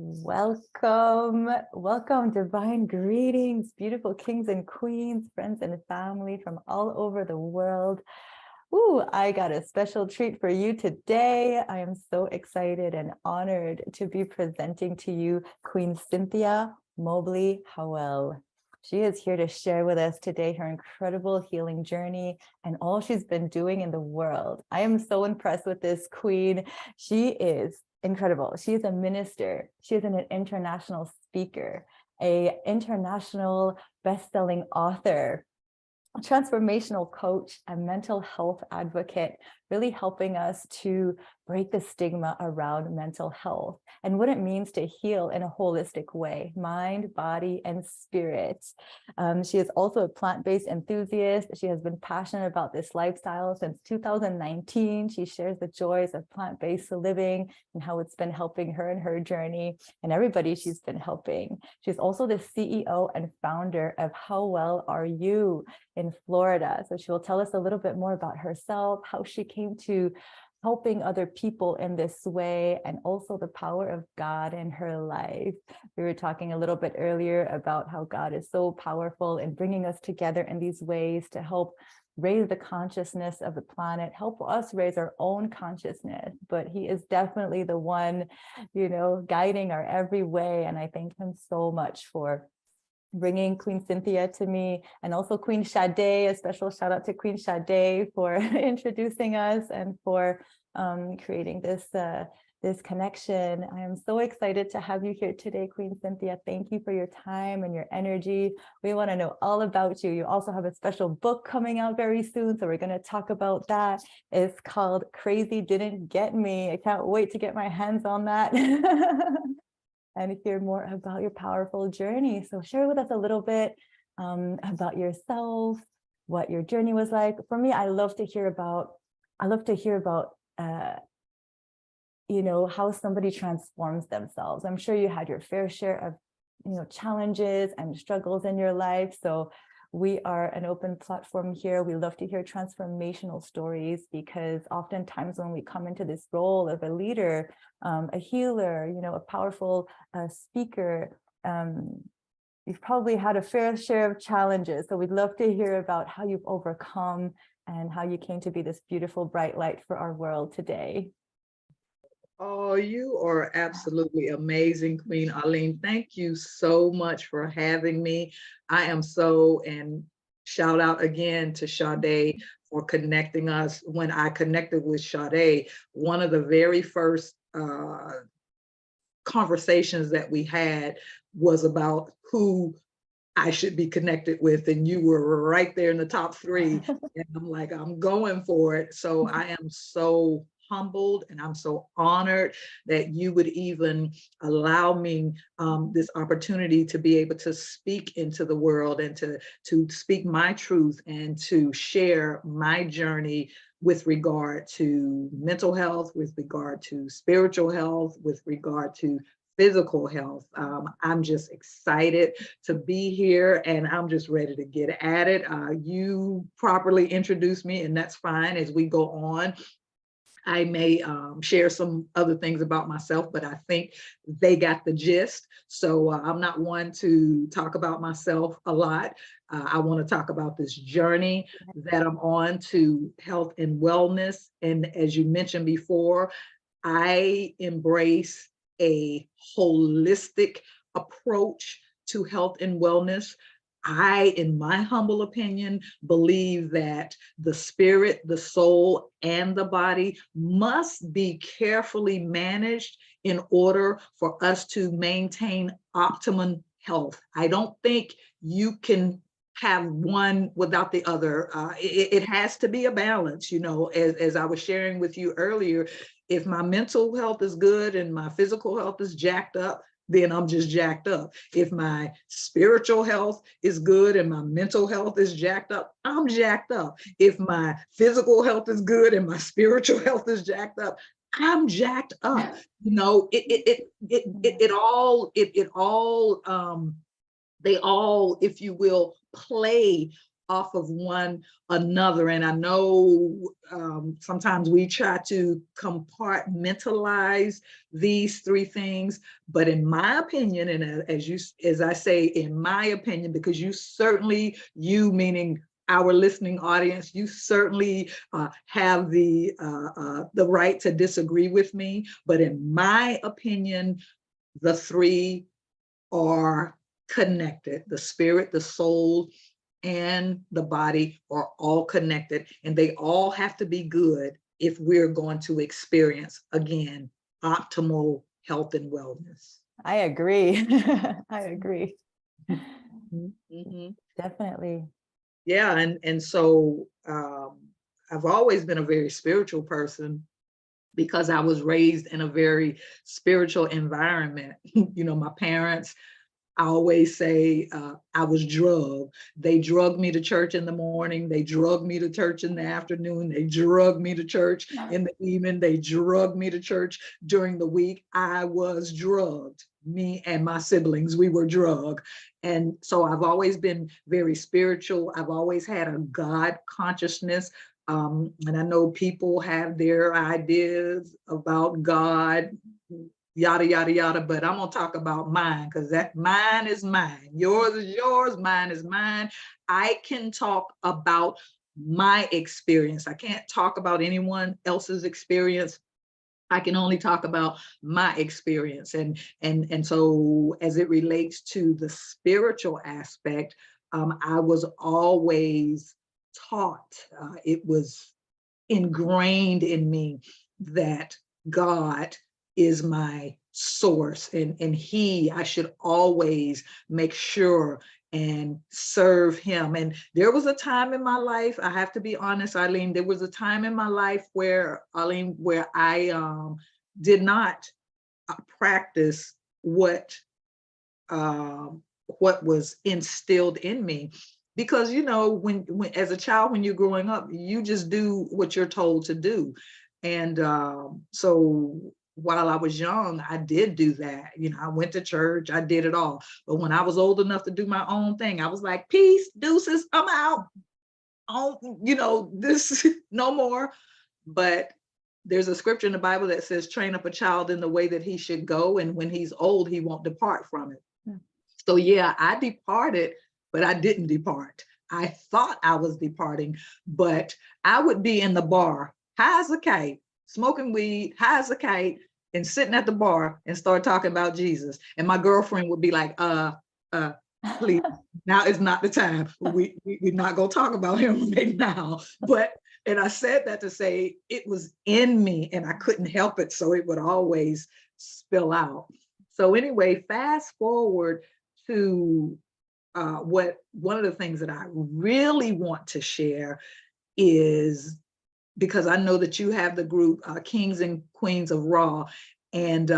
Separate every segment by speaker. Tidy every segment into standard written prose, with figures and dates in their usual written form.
Speaker 1: Welcome, divine greetings, beautiful kings and queens, friends and family from all over the world. Ooh, I got a special treat for you today. I am so excited and honored to be presenting to you Queen Cynthia Mobley Howell. She is here to share with us today her incredible healing journey and all she's been doing in the world. I am so impressed with this queen. She is incredible. She is a minister. She is an international speaker, an international best-selling author, a transformational coach, a mental health advocate, really helping us to break the stigma around mental health and what it means to heal in a holistic way, mind, body, and spirit. She is also a plant-based enthusiast. She has been passionate about this lifestyle since 2019. She shares the joys of plant-based living and how it's been helping her in her journey and everybody she's been helping. She's also the CEO and founder of How Well Are You in Florida. So she will tell us a little bit more about herself, how she came to helping other people in this way, and also the power of God in her life. We were talking a little bit earlier about how God is so powerful in bringing us together in these ways to help raise the consciousness of the planet, help us raise our own consciousness. But he is definitely the one, guiding our every way. And I thank him so much for bringing Queen Cynthia to me, and also Queen Sade. A special shout out to Queen Sade for introducing us and for creating this connection. I am so excited to have you here today, Queen Cynthia. Thank you for your time and your energy. We want to know all about you. You also have a special book coming out very soon, so we're going to talk about that. It's called Crazy Didn't Get Me. I can't wait to get my hands on that. And hear more about your powerful journey. So share with us a little bit about yourself, what your journey was like. For me, I love to hear about how somebody transforms themselves. I'm sure you had your fair share of challenges and struggles in your life. So we are an open platform here. We love to hear transformational stories, because oftentimes when we come into this role of a leader, a healer, a powerful speaker, you've probably had a fair share of challenges. So we'd love to hear about how you've overcome and how you came to be this beautiful, bright light for our world today.
Speaker 2: Oh, you are absolutely amazing, Queen Aline. Thank you so much for having me. I am and shout out again to Sade for connecting us. When I connected with Sade, one of the very first conversations that we had was about who I should be connected with, and you were right there in the top 3. And I'm like, I'm going for it. So I am so humbled and I'm so honored that you would even allow me this opportunity to be able to speak into the world and to speak my truth and to share my journey with regard to mental health, with regard to spiritual health, with regard to physical health. I'm just excited to be here, and I'm just ready to get at it. You properly introduced me, and that's fine. As we go on, I may share some other things about myself, but I think they got the gist. So I'm not one to talk about myself a lot. I want to talk about this journey that I'm on to health and wellness. And as you mentioned before, I embrace a holistic approach to health and wellness. I, in my humble opinion, believe that the spirit, the soul, and the body must be carefully managed in order for us to maintain optimum health. I don't think you can have one without the other. It has to be a balance, as I was sharing with you earlier. If my mental health is good and my physical health is jacked up, then I'm just jacked up. If my spiritual health is good and my mental health is jacked up, I'm jacked up. If my physical health is good and my spiritual health is jacked up, I'm jacked up. They all, if you will, play off of one another. And I know sometimes we try to compartmentalize these three things, but in my opinion, and as I say, in my opinion, because you meaning our listening audience, you certainly have the right to disagree with me, but in my opinion, the three are connected. The spirit, the soul, and the body are all connected, and they all have to be good if we're going to experience, again, optimal health and wellness.
Speaker 1: I agree. I agree.
Speaker 2: Mm-hmm.
Speaker 1: Definitely.
Speaker 2: Yeah, and so I've always been a very spiritual person because I was raised in a very spiritual environment. You know, my parents, I always say I was drugged. They drugged me to church in the morning. They drugged me to church in the afternoon. They drugged me to church in the evening. They drugged me to church during the week. I was drugged. Me and my siblings, we were drugged. And so I've always been very spiritual. I've always had a God consciousness. And I know people have their ideas about God, yada, yada, yada, but I'm gonna talk about mine because that mine is mine. Yours is yours, mine is mine. I can talk about my experience. I can't talk about anyone else's experience. I can only talk about my experience. And so as it relates to the spiritual aspect, I was always taught, it was ingrained in me that God is my source, and I should always make sure and serve him. And there was a time in my life, I have to be honest, Aline, there was a time in my life where I did not practice what was instilled in me, because you know, when as a child, when you're growing up, you just do what you're told to do. And so while I was young, I did do that. You know, I went to church, I did it all. But when I was old enough to do my own thing, I was like, peace, deuces, I'm out. Oh, you know, this no more. But there's a scripture in the Bible that says, train up a child in the way that he should go, and when he's old, he won't depart from it. So yeah, I departed, but I didn't depart. I thought I was departing, but I would be in the bar, high as a kite, smoking weed, high as a kite, and sitting at the bar and start talking about Jesus. And my girlfriend would be like, please, now is not the time. We're not gonna talk about him right now. And I said that to say it was in me and I couldn't help it. So it would always spill out. So anyway, fast forward to one of the things that I really want to share is, because I know that you have the group Kings and Queens of Raw, and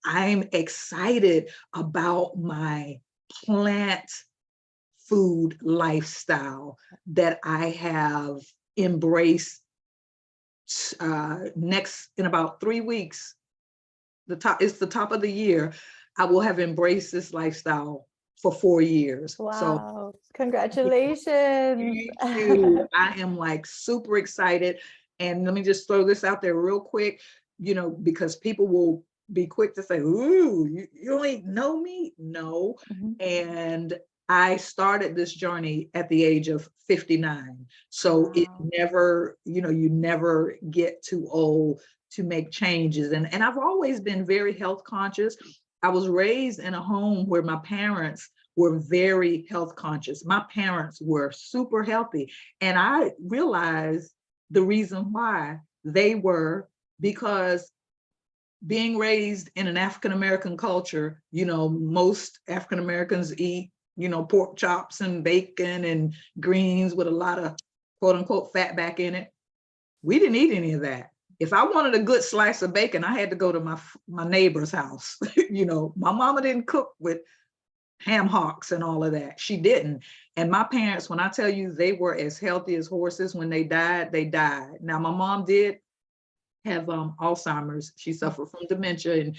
Speaker 2: I'm excited about my plant food lifestyle that I have embraced. Next, in about 3 weeks, it's the top of the year, I will have embraced this lifestyle for 4 years.
Speaker 1: Wow.
Speaker 2: So
Speaker 1: Congratulations.
Speaker 2: thank you. I am like super excited. And let me just throw this out there real quick, you know, because people will be quick to say, ooh, you ain't know me? No. And I started this journey at the age of 59. So it never, you know, you never get too old to make changes. And I've always been very health conscious. I was raised in a home where my parents were very health conscious. My parents were super healthy. And I realized the reason why they were, because being raised in an African-American culture, you know, most African-Americans eat, you know, pork chops and bacon and greens with a lot of quote unquote fat back in it. We didn't eat any of that. If I wanted a good slice of bacon, I had to go to my neighbor's house. You know, my mama didn't cook with ham hocks and all of that. She didn't. And my parents, when I tell you they were as healthy as horses, when they died, they died. Now, my mom did have Alzheimer's. She suffered from dementia,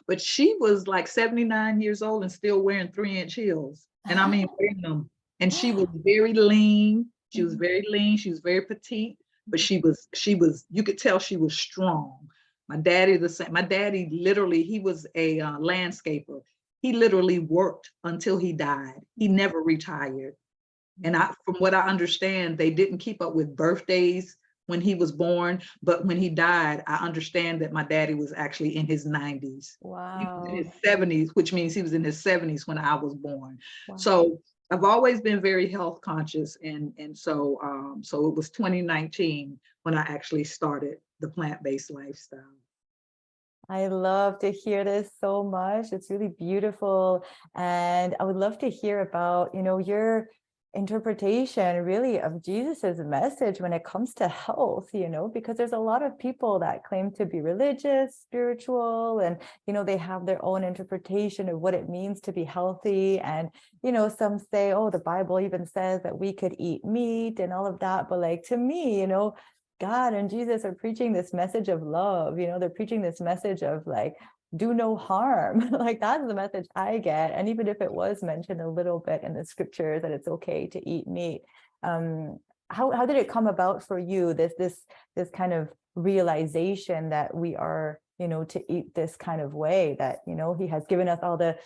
Speaker 2: but she was like 79 years old and still wearing 3-inch heels. And I mean, wearing them And she was very lean. She was very lean. She was very petite, but she was, you could tell she was strong. My daddy, the same. My daddy literally, he was a landscaper. He literally worked until he died. He never retired. And from what I understand, they didn't keep up with birthdays when he was born, but when he died, I understand that my daddy was actually in his 90s. He was in
Speaker 1: Wow.
Speaker 2: his 70s, which means he was in his 70s when I was born.
Speaker 1: Wow.
Speaker 2: So I've always been very health conscious, and so it was 2019 when I actually started the plant-based lifestyle.
Speaker 1: I love to hear this so much. It's really beautiful. And I would love to hear about, your interpretation really of Jesus's message when it comes to health, because there's a lot of people that claim to be religious, spiritual, and, they have their own interpretation of what it means to be healthy. And, some say, oh, the Bible even says that we could eat meat and all of that. But like, to me, God and Jesus are preaching this message of love, they're preaching this message of like, do no harm. Like, that's the message I get. And even if it was mentioned a little bit in the scriptures that it's okay to eat meat, how did it come about for you, this kind of realization that we are, to eat this kind of way, that, he has given us all the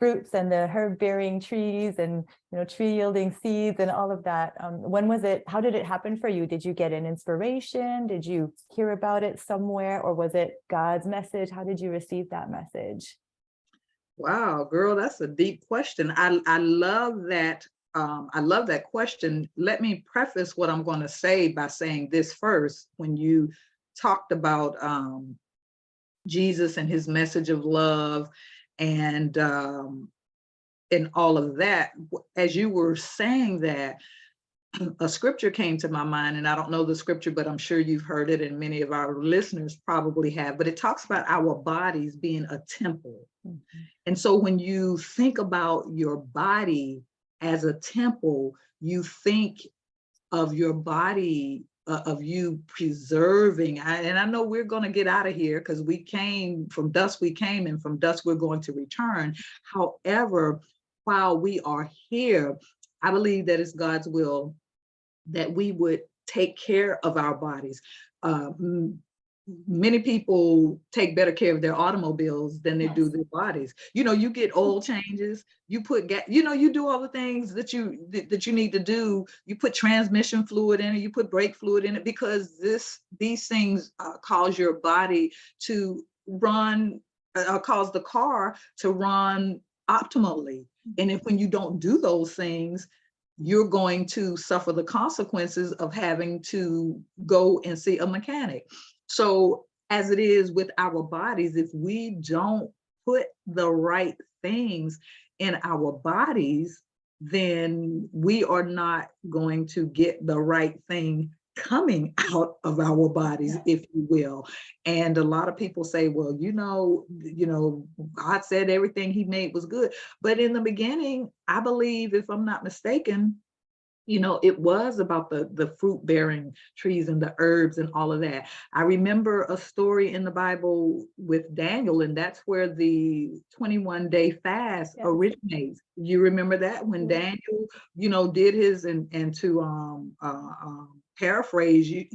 Speaker 1: fruits and the herb bearing trees and tree yielding seeds and all of that. When was it? How did it happen for you? Did you get an inspiration? Did you hear about it somewhere, or was it God's message? How did you receive that message?
Speaker 2: Wow, girl, that's a deep question. I love that. I love that question. Let me preface what I'm going to say by saying this first. When you talked about Jesus and his message of love and all of that, as you were saying that, a scripture came to my mind, and I don't know the scripture, but I'm sure you've heard it, and many of our listeners probably have, but it talks about our bodies being a temple. Mm-hmm. And so when you think about your body as a temple, you think of your body, of you preserving. And I know we're going to get out of here because we came from dust, and from dust we're going to return. However, while we are here, I believe that it's God's will that we would take care of our bodies. Many people take better care of their automobiles than they do their bodies. You get oil changes, you put gas, you do all the things that you need to do. You put transmission fluid in it, you put brake fluid in it, because these things cause your body to run, cause the car to run optimally. And when you don't do those things, you're going to suffer the consequences of having to go and see a mechanic. So as it is with our bodies, if we don't put the right things in our bodies, then we are not going to get the right thing coming out of our bodies, if you will. And a lot of people say, well, God said everything he made was good. But in the beginning, I believe, if I'm not mistaken, it was about the fruit bearing trees and the herbs and all of that. I remember a story in the Bible with Daniel, and that's where the 21-day fast originates. You remember that when Daniel, did his, and to paraphrase,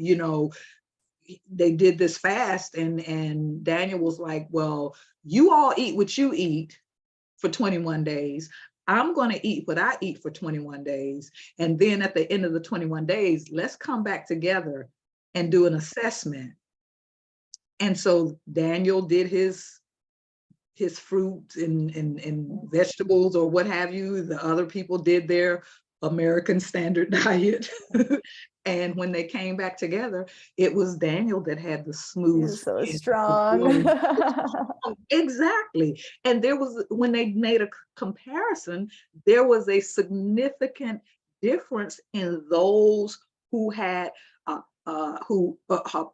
Speaker 2: they did this fast, and Daniel was like, well, you all eat what you eat for 21 days. I'm going to eat what I eat for 21 days. And then at the end of the 21 days, let's come back together and do an assessment. And so Daniel did his fruit and vegetables or what have you. The other people did their American standard diet. And when they came back together, it was Daniel that had the smooth.
Speaker 1: So strong.
Speaker 2: Exactly. And when they made a comparison, there was a significant difference in those who had who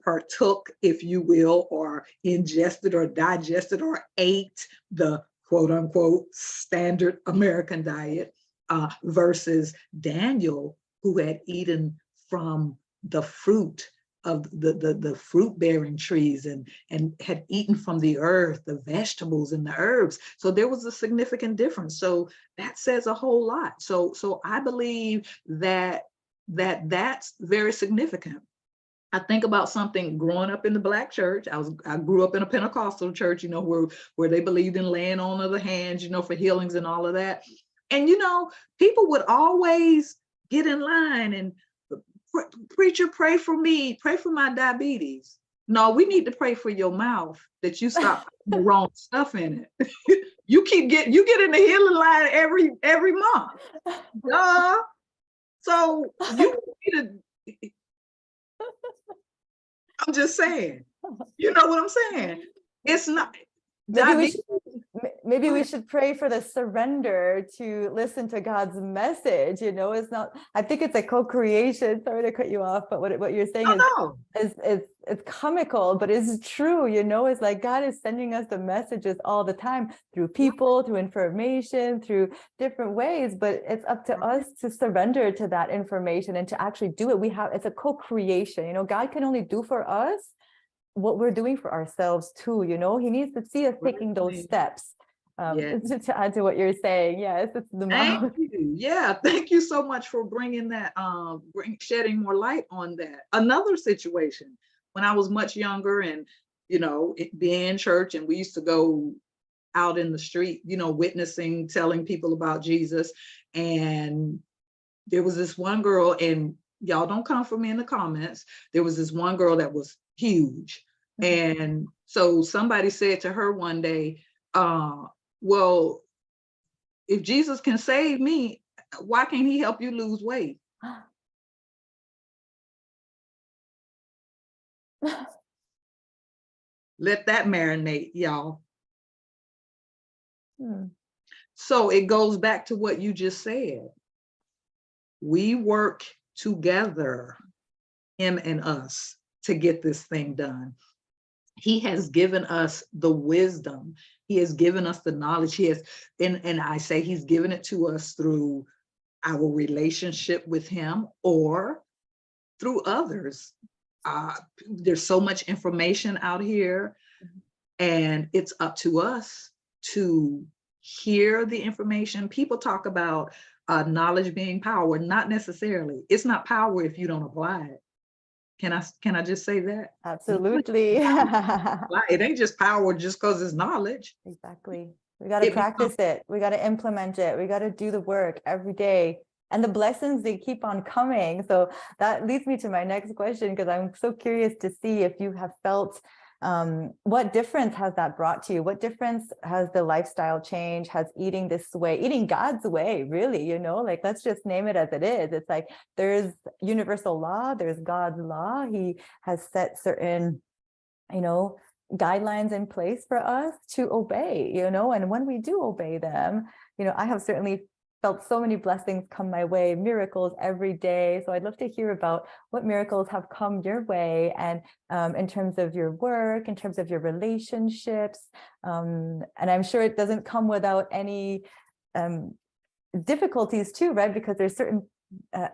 Speaker 2: partook, if you will, or ingested or digested or ate the quote unquote standard American diet versus Daniel, who had eaten from the fruit the fruit bearing trees and had eaten from the earth, the vegetables and the herbs. So there was a significant difference. So that says a whole lot. So I believe that's very significant. I think about something growing up in the Black church. I grew up in a Pentecostal church, where they believed in laying on of the hands, for healings and all of that. And people would always get in line and, preacher, pray for me, pray for my diabetes. No, we need to pray for your mouth, that you stop putting the wrong stuff in it. you get in the healing line every month. So you need to, I'm just saying, you know what I'm saying? It's not.
Speaker 1: Maybe we should pray for the surrender to listen to God's message. It's not, I think it's a co-creation. Sorry to cut you off, but what you're saying is it's comical, but it's true. It's like God is sending us the messages all the time through people, through information, through different ways, but it's up to us to surrender to that information and to actually do it. It's a co-creation. God can only do for us what we're doing for ourselves too. He needs to see us taking those steps. To add to what you're saying, yes, it's the mouth.
Speaker 2: Thank you. Yeah, thank you so much for bringing that, shedding more light on that. Another situation when I was much younger, and being in church, and we used to go out in the street, witnessing, telling people about Jesus. And there was this one girl, and y'all don't come for me in the comments. There was this one girl that was huge. And so somebody said to her one day, well, if Jesus can save me, why can't he help you lose weight? Let that marinate, y'all. So it goes back to what you just said. We work together, him and us, to get this thing done. He has given us the wisdom. He has given us the knowledge. He has, and I say he's given it to us through our relationship with him or through others. There's so much information out here, and it's up to us to hear the information. People talk about knowledge being power. Not necessarily. It's not power if you don't apply it. Can I just say that?
Speaker 1: Absolutely.
Speaker 2: It ain't just power just because it's knowledge.
Speaker 1: Exactly. We got to practice it. We got to implement it. We got to do the work every day. And the blessings, they keep on coming. So that leads me to my next question, because I'm so curious to see if you have felt, what difference has that brought to you? What difference has the lifestyle change, has eating this way, eating God's way, really, like, let's just name it as it is. It's like, there's universal law, there's God's law. He has set certain, guidelines in place for us to obey, and when we do obey them, I have certainly felt so many blessings come my way, miracles every day. So I'd love to hear about what miracles have come your way, and in terms of your work, in terms of your relationships. And I'm sure it doesn't come without any difficulties too, right? Because there's certain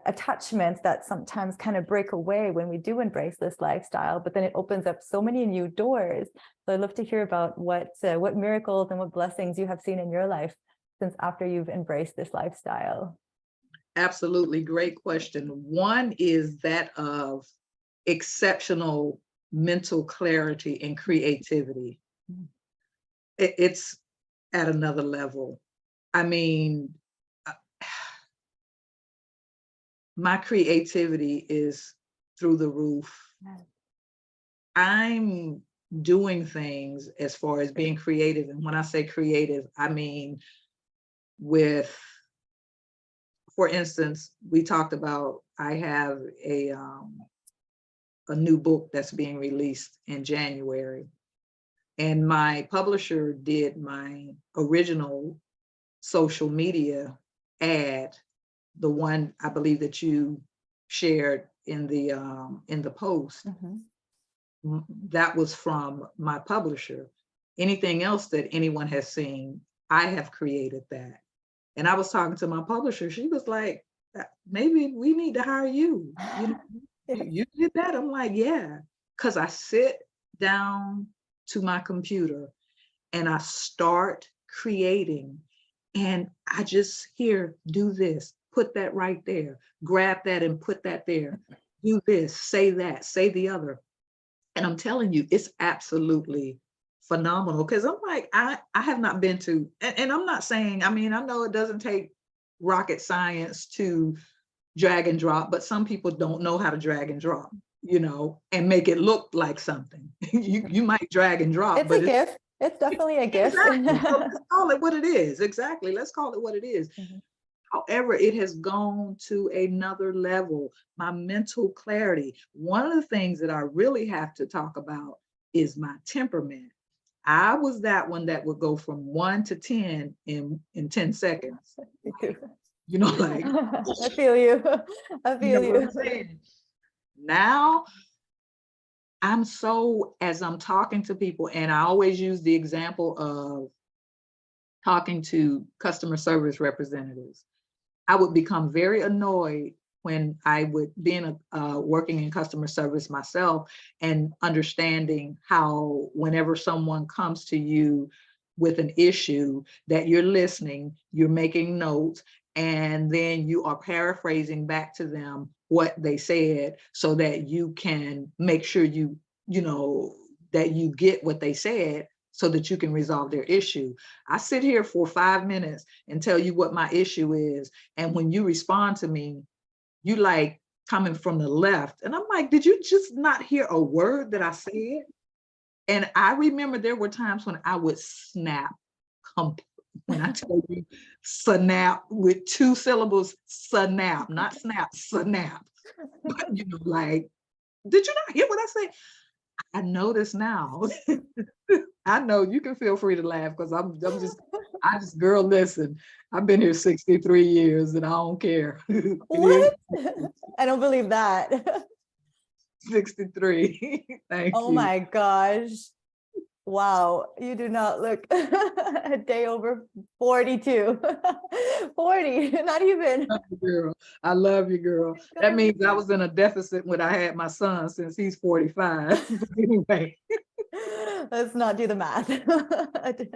Speaker 1: attachments that sometimes kind of break away when we do embrace this lifestyle, but then it opens up so many new doors. So I'd love to hear about what miracles and what blessings you have seen in your life since after you've embraced this lifestyle.
Speaker 2: Absolutely. Great question. One is that of exceptional mental clarity and creativity. It's at another level. I mean, my creativity is through the roof. I'm doing things as far as being creative. And when I say creative, I mean with, for instance, we talked about, I have a new book that's being released in January. And my publisher did my original social media ad, the one I believe that you shared in the post. That was from my publisher. Anything else that anyone has seen, I have created that. And I was talking to my publisher. She was like, maybe we need to hire you.
Speaker 1: Yes.
Speaker 2: You did that? I'm like, yeah. Because I sit down to my computer and I start creating, and I just hear, do this, put that right there, grab that and put that there, do this, say that, say the other. And I'm telling you, it's absolutely phenomenal. Because I'm like, I have not been to, and I'm not saying, I mean, I know it doesn't take rocket science to drag and drop, but some people don't know how to drag and drop, and make it look like something. You might drag and drop,
Speaker 1: It's
Speaker 2: but
Speaker 1: a
Speaker 2: it's
Speaker 1: gift. It's definitely a gift.
Speaker 2: exactly. So let's call it what it is. Exactly. Let's call it what it is.
Speaker 1: Mhm.
Speaker 2: However, it has gone to another level. My mental clarity. One of the things that I really have to talk about is my temperament. I was that one that would go from 1 to 10 in 10 seconds. Like, like,
Speaker 1: I feel you. I
Speaker 2: you know
Speaker 1: feel
Speaker 2: what I'm
Speaker 1: you.
Speaker 2: saying? Now I'm so, as I'm talking to people, and I always use the example of talking to customer service representatives. I would become very annoyed when I would being working in customer service myself and understanding how whenever someone comes to you with an issue that you're listening, you're making notes, and then you are paraphrasing back to them what they said so that you can make sure you know that you get what they said so that you can resolve their issue. I sit here for 5 minutes and tell you what my issue is. And when you respond to me, you like coming from the left. And I'm like, did you just not hear a word that I said? And I remember there were times when I would snap. When I tell you snap with 2 syllables, snap, not snap, snap. Like, did you not hear what I said? I notice now. I know you can feel free to laugh because I just, girl, listen, I've been here 63 years and I don't care. It is
Speaker 1: What? I don't believe that.
Speaker 2: 63. Thank
Speaker 1: Oh
Speaker 2: you.
Speaker 1: my gosh. Wow, you do not look a day over 42. 40, not even.
Speaker 2: Love you, girl. I love you, girl. That means I was in a deficit when I had my son since he's 45. But anyway,
Speaker 1: Let's not do the math.
Speaker 2: the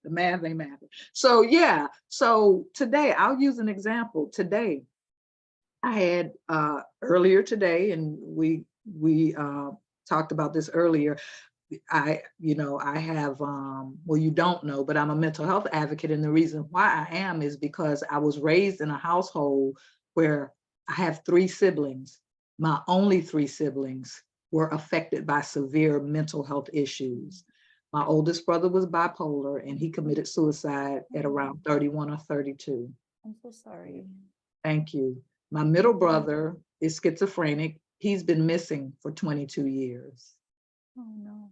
Speaker 2: math ain't math. So yeah, so today I'll use an example. Today I had earlier today, and we talked about this earlier. I have well, you don't know, but I'm a mental health advocate, and the reason why I am is because I was raised in a household where I have 3 siblings. My only 3 siblings were affected by severe mental health issues. My oldest brother was bipolar and he committed suicide at around 31 or 32.
Speaker 1: I'm so sorry.
Speaker 2: Thank you. My middle brother is schizophrenic. He's been missing for 22 years.
Speaker 1: Oh no.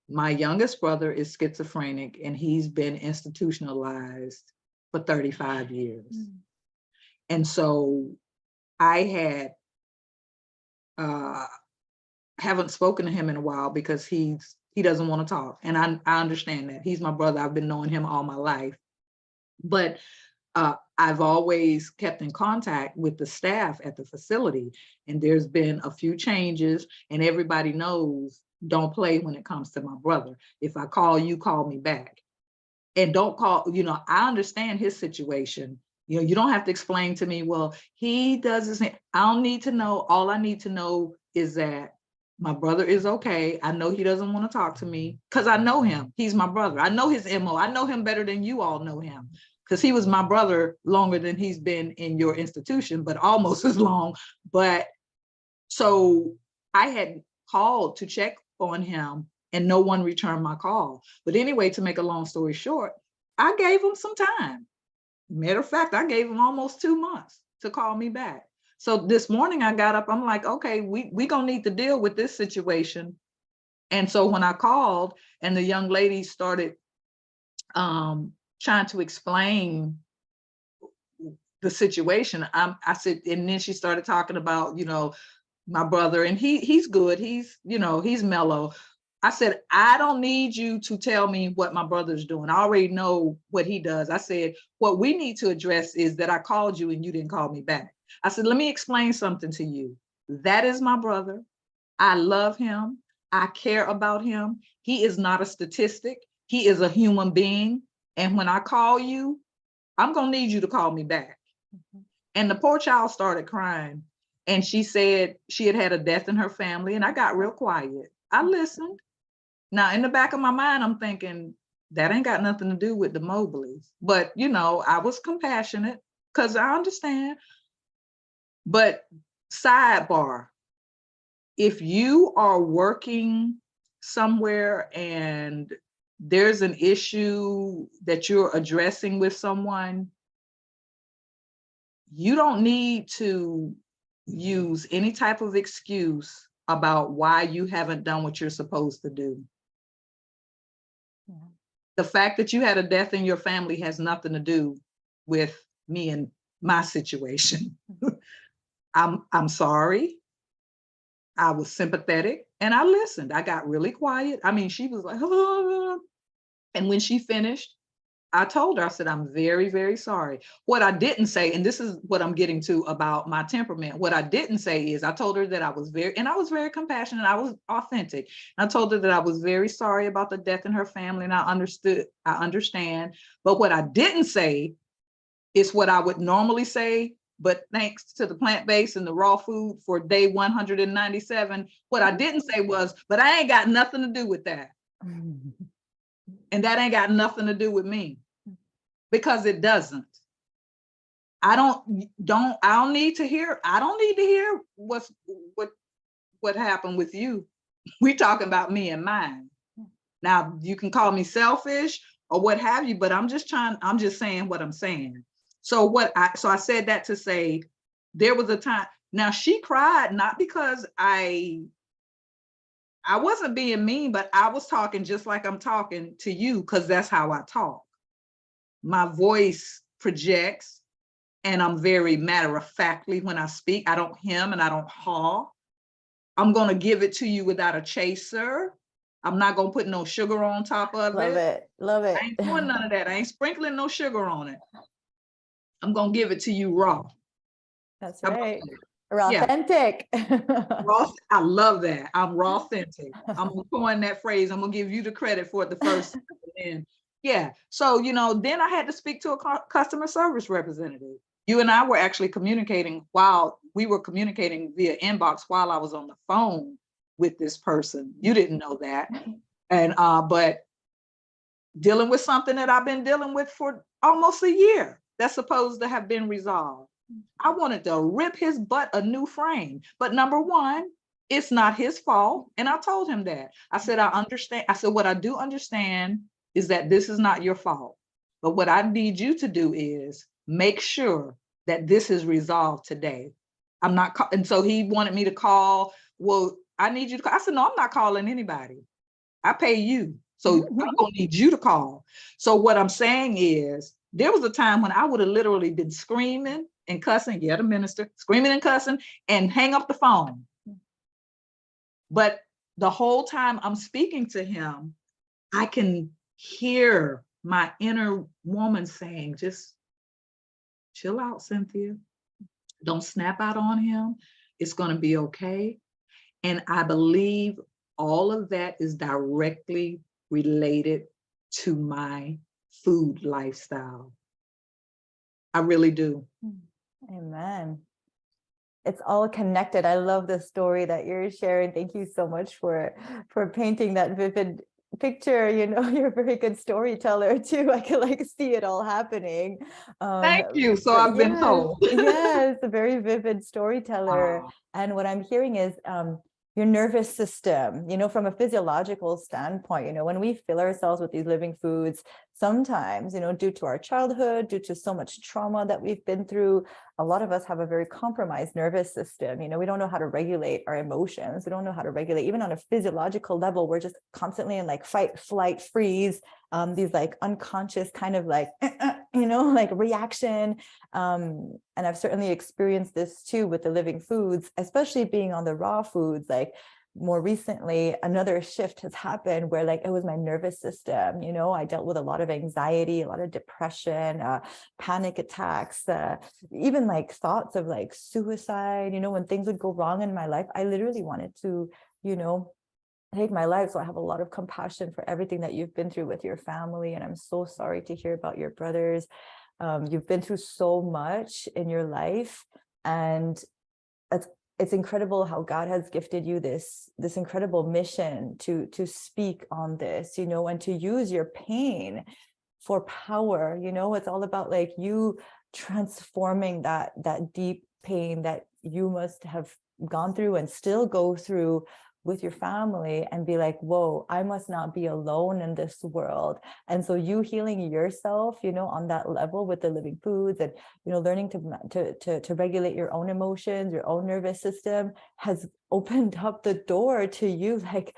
Speaker 2: My youngest brother is schizophrenic and he's been institutionalized for 35 years. And so I haven't spoken to him in a while because he doesn't want to talk. And I understand that. He's my brother. I've been knowing him all my life. But I've always kept in contact with the staff at the facility, and there's been a few changes, and everybody knows don't play when it comes to my brother. If I call you, call me back. And don't call, I understand his situation. You don't have to explain to me, well, he does this. I don't need to know. All I need to know is that my brother is okay. I know he doesn't want to talk to me because I know him. He's my brother. I know his MO. I know him better than you all know him because he was my brother longer than he's been in your institution, but almost as long. But so I had called to check on him and no one returned my call. But anyway, to make a long story short, I gave him some time. Matter of fact, I gave him almost 2 months to call me back. So this morning I got up, I'm like, okay, we gonna need to deal with this situation. And so when I called and the young lady started trying to explain the situation, I said, and then she started talking about, my brother, and he's good. He's mellow. I said, I don't need you to tell me what my brother's doing. I already know what he does. I said, what we need to address is that I called you and you didn't call me back. I said, let me explain something to you. that is my brother. I love him. I care about him. He is not a statistic. He is a human being. And when I call you, I'm going to need you to call me back. Mm-hmm. And the poor child started crying. And she said she had had a death in her family. And I got real quiet. I listened. Now, in the back of my mind, I'm thinking, that ain't got nothing to do with the Mobleys. But, you know, I was compassionate because I understand. But sidebar, if you are working somewhere and there's an issue that you're addressing with someone, you don't need to use any type of excuse about why you haven't done what you're supposed to do. Yeah. The fact that you had a death in your family has nothing to do with me and my situation. I'm sorry. I was sympathetic and I listened. I got really quiet. I mean, she was like, oh. And when she finished, I told her, I said, I'm very, very sorry. What I didn't say, and this is what I'm getting to about my temperament. What I didn't say is I told her that I was very compassionate. I was authentic. I told her that I was very sorry about the death in her family. And I understand. But what I didn't say is what I would normally say. But thanks to the plant-based and the raw food for day 197, what I didn't say was, but I ain't got nothing to do with that. And that ain't got nothing to do with me, because it doesn't. I don't need to hear what happened with you. We're talking about me and mine. Now, you can call me selfish or what have you, but I'm just saying what I'm saying. So I said that to say there was a time. Now, she cried not because I wasn't being mean, but I was talking just like I'm talking to you, because that's how I talk. My voice projects, and I'm very matter-of-factly when I speak. I don't hem and I don't haw. I'm going to give it to you without a chaser. I'm not going to put no sugar on top of it.
Speaker 1: Love it.
Speaker 2: I ain't doing none of that. I ain't sprinkling no sugar on it. I'm going to give it to you raw.
Speaker 1: That's right. Raw authentic.
Speaker 2: Raw, I love that. I'm raw authentic. I'm going to coin that phrase. I'm going to give you the credit for it the first time. Yeah. So, then I had to speak to a customer service representative. You and I were actually communicating via inbox while I was on the phone with this person. You didn't know that. And, but dealing with something that I've been dealing with for almost a year that's supposed to have been resolved. I wanted to rip his butt a new frame. But number one, it's not his fault. And I told him that. I said, I understand. I said, what I do understand is that this is not your fault. But what I need you to do is make sure that this is resolved today. I'm not. And so he wanted me to call. Well, I need you to call. I said, no, I'm not calling anybody. I pay you. So I'm going to need you to call. So what I'm saying is, there was a time when I would have literally been screaming and cussing, the minister, screaming and cussing, and hang up the phone. But the whole time I'm speaking to him, I can hear my inner woman saying, just chill out, Cynthia. Don't snap out on him. It's going to be okay. And I believe all of that is directly related to my food lifestyle. I really do.
Speaker 1: Amen. It's all connected. I love the story that you're sharing. Thank you so much for painting that vivid picture. You're a very good storyteller too. I can see it all happening.
Speaker 2: Thank you. So I've been told.
Speaker 1: Yes, a very vivid storyteller. And what I'm hearing is your nervous system, from a physiological standpoint, when we fill ourselves with these living foods, sometimes, due to our childhood, due to so much trauma that we've been through, a lot of us have a very compromised nervous system. We don't know how to regulate our emotions. We don't know how to regulate, even on a physiological level. We're just constantly in fight, flight, freeze, these unconscious kind of reaction. And I've certainly experienced this too with the living foods, especially being on the raw foods. more recently, another shift has happened where like it was my nervous system. You know, I dealt with a lot of anxiety, a lot of depression, panic attacks, even like thoughts of like suicide. You know, when things would go wrong in my life, I literally wanted to, you know, take my life. So I have a lot of compassion for everything that you've been through with your family. And I'm so sorry to hear about your brothers. You've been through so much in your life, and it's incredible how God has gifted you this incredible mission to speak on this, you know, and to use your pain for power. You know, it's all about like you transforming that deep pain that you must have gone through and still go through with your family, and be like, whoa, I must not be alone in this world. And so you healing yourself, you know, on that level with the living foods, and, you know, learning to regulate your own emotions, your own nervous system, has opened up the door to you, like,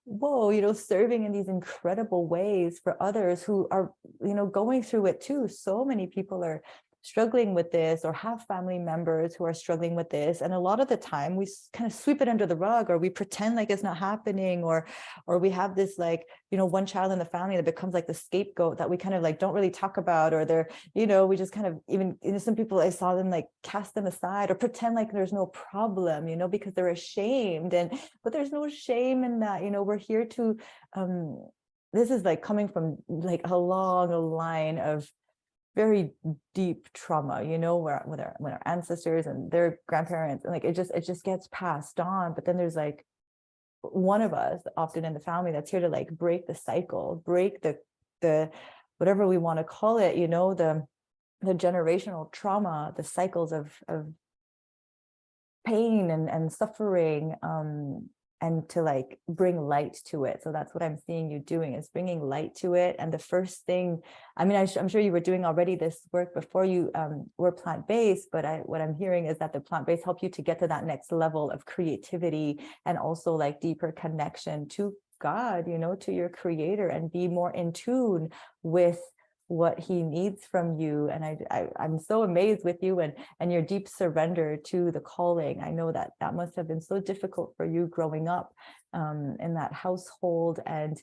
Speaker 1: whoa, you know, serving in these incredible ways for others who are, you know, going through it too. So many people are struggling with this, or have family members who are struggling with this, and a lot of the time we kind of sweep it under the rug, or we pretend like it's not happening, or we have this, like, you know, one child in the family that becomes like the scapegoat that we kind of like don't really talk about, or they're, you know, we just kind of, even, you know, some people, I saw them like cast them aside or pretend like there's no problem, you know, because they're ashamed. And but there's no shame in that. You know, we're here to this is like coming from like a long line of very deep trauma, you know, where when our ancestors and their grandparents, and like it just gets passed on. But then there's like one of us often in the family that's here to like break the cycle, break the whatever we want to call it, you know, the generational trauma, the cycles of pain and suffering, and to like bring light to it. So that's what I'm seeing you doing, is bringing light to it. And the first thing, I mean, I'm sure you were doing already this work before you were plant-based, but what I'm hearing is that the plant-based help you to get to that next level of creativity, and also like deeper connection to God, you know, to your creator, and be more in tune with what he needs from you. And I'm so amazed with you and your deep surrender to the calling. I know that must have been so difficult for you growing up in that household. And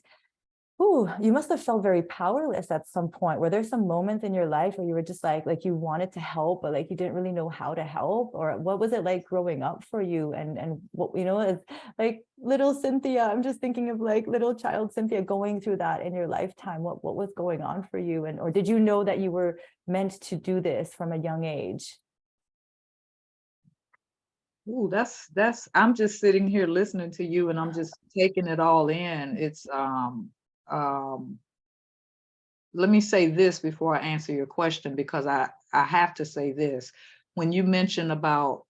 Speaker 1: you must have felt very powerless at some point. Were there some moments in your life where you were just like you wanted to help, but like you didn't really know how to help? Or what was it like growing up for you? And what, you know, as like little Cynthia, I'm just thinking of like little child Cynthia going through that in your lifetime. What was going on for you? And or did you know that you were meant to do this from a young age?
Speaker 2: Ooh, that's I'm just sitting here listening to you, and I'm just taking it all in. It's um let me say this before I answer your question, because I have to say this. When you mention about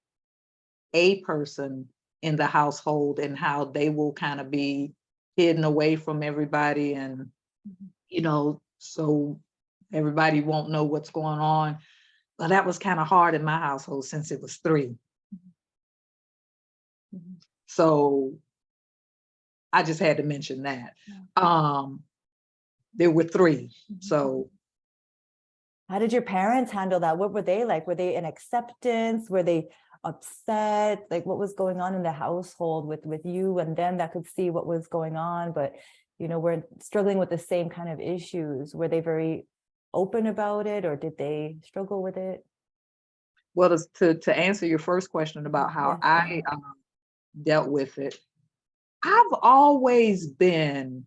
Speaker 2: a person in the household and how they will kind of be hidden away from everybody, and you know, so everybody won't know what's going on. Well, that was kind of hard in my household since it was three.
Speaker 1: Mhm.
Speaker 2: So I just had to mention that. There were three. So
Speaker 1: How did your parents handle that? What were they like? Were they in acceptance? Were they upset? Like what was going on in the household with you and them that could see what was going on, but you know, we're struggling with the same kind of issues? Were they very open about it, or did they struggle with it?
Speaker 2: well, to answer your first question about how
Speaker 1: Yeah.
Speaker 2: I dealt with it, I've always been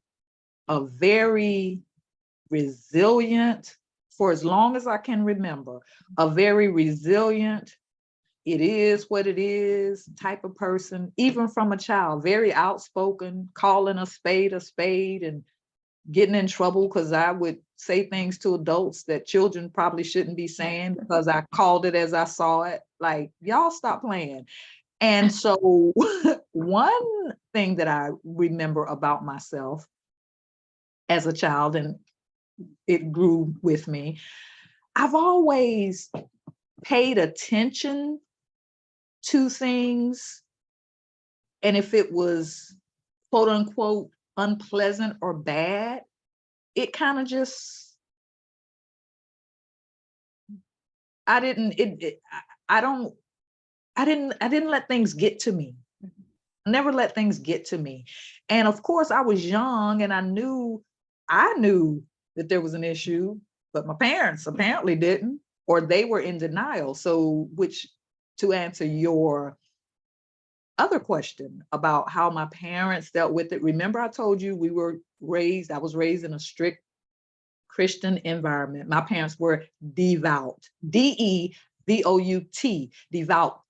Speaker 2: a very resilient, for as long as I can remember, a very resilient, it is what it is type of person, even from a child, very outspoken, calling a spade, and getting in trouble because I would say things to adults that children probably shouldn't be saying because I called it as I saw it. Like, y'all stop playing. And so one thing that I remember about myself as a child, and it grew with me, I've always paid attention to things. And if it was quote unquote unpleasant or bad, it kind of just, I didn't, it, it I don't, I didn't let things get to me. Never let things get to me. And of course, I was young and I knew that there was an issue, but my parents apparently didn't, or they were in denial. So, which, to answer your other question about how my parents dealt with it, remember I told you I was raised in a strict Christian environment. My parents were devout, Devout, devout.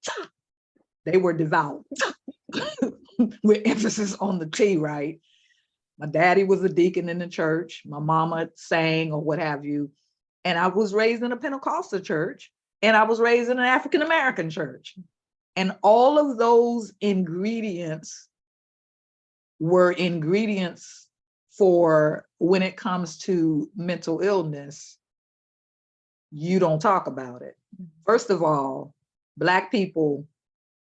Speaker 2: They were devout with emphasis on the T, right? My daddy was a deacon in the church. My mama sang or what have you. And I was raised in a Pentecostal church, and I was raised in an African-American church. And all of those ingredients were ingredients for when it comes to mental illness, you don't talk about it. First of all, Black people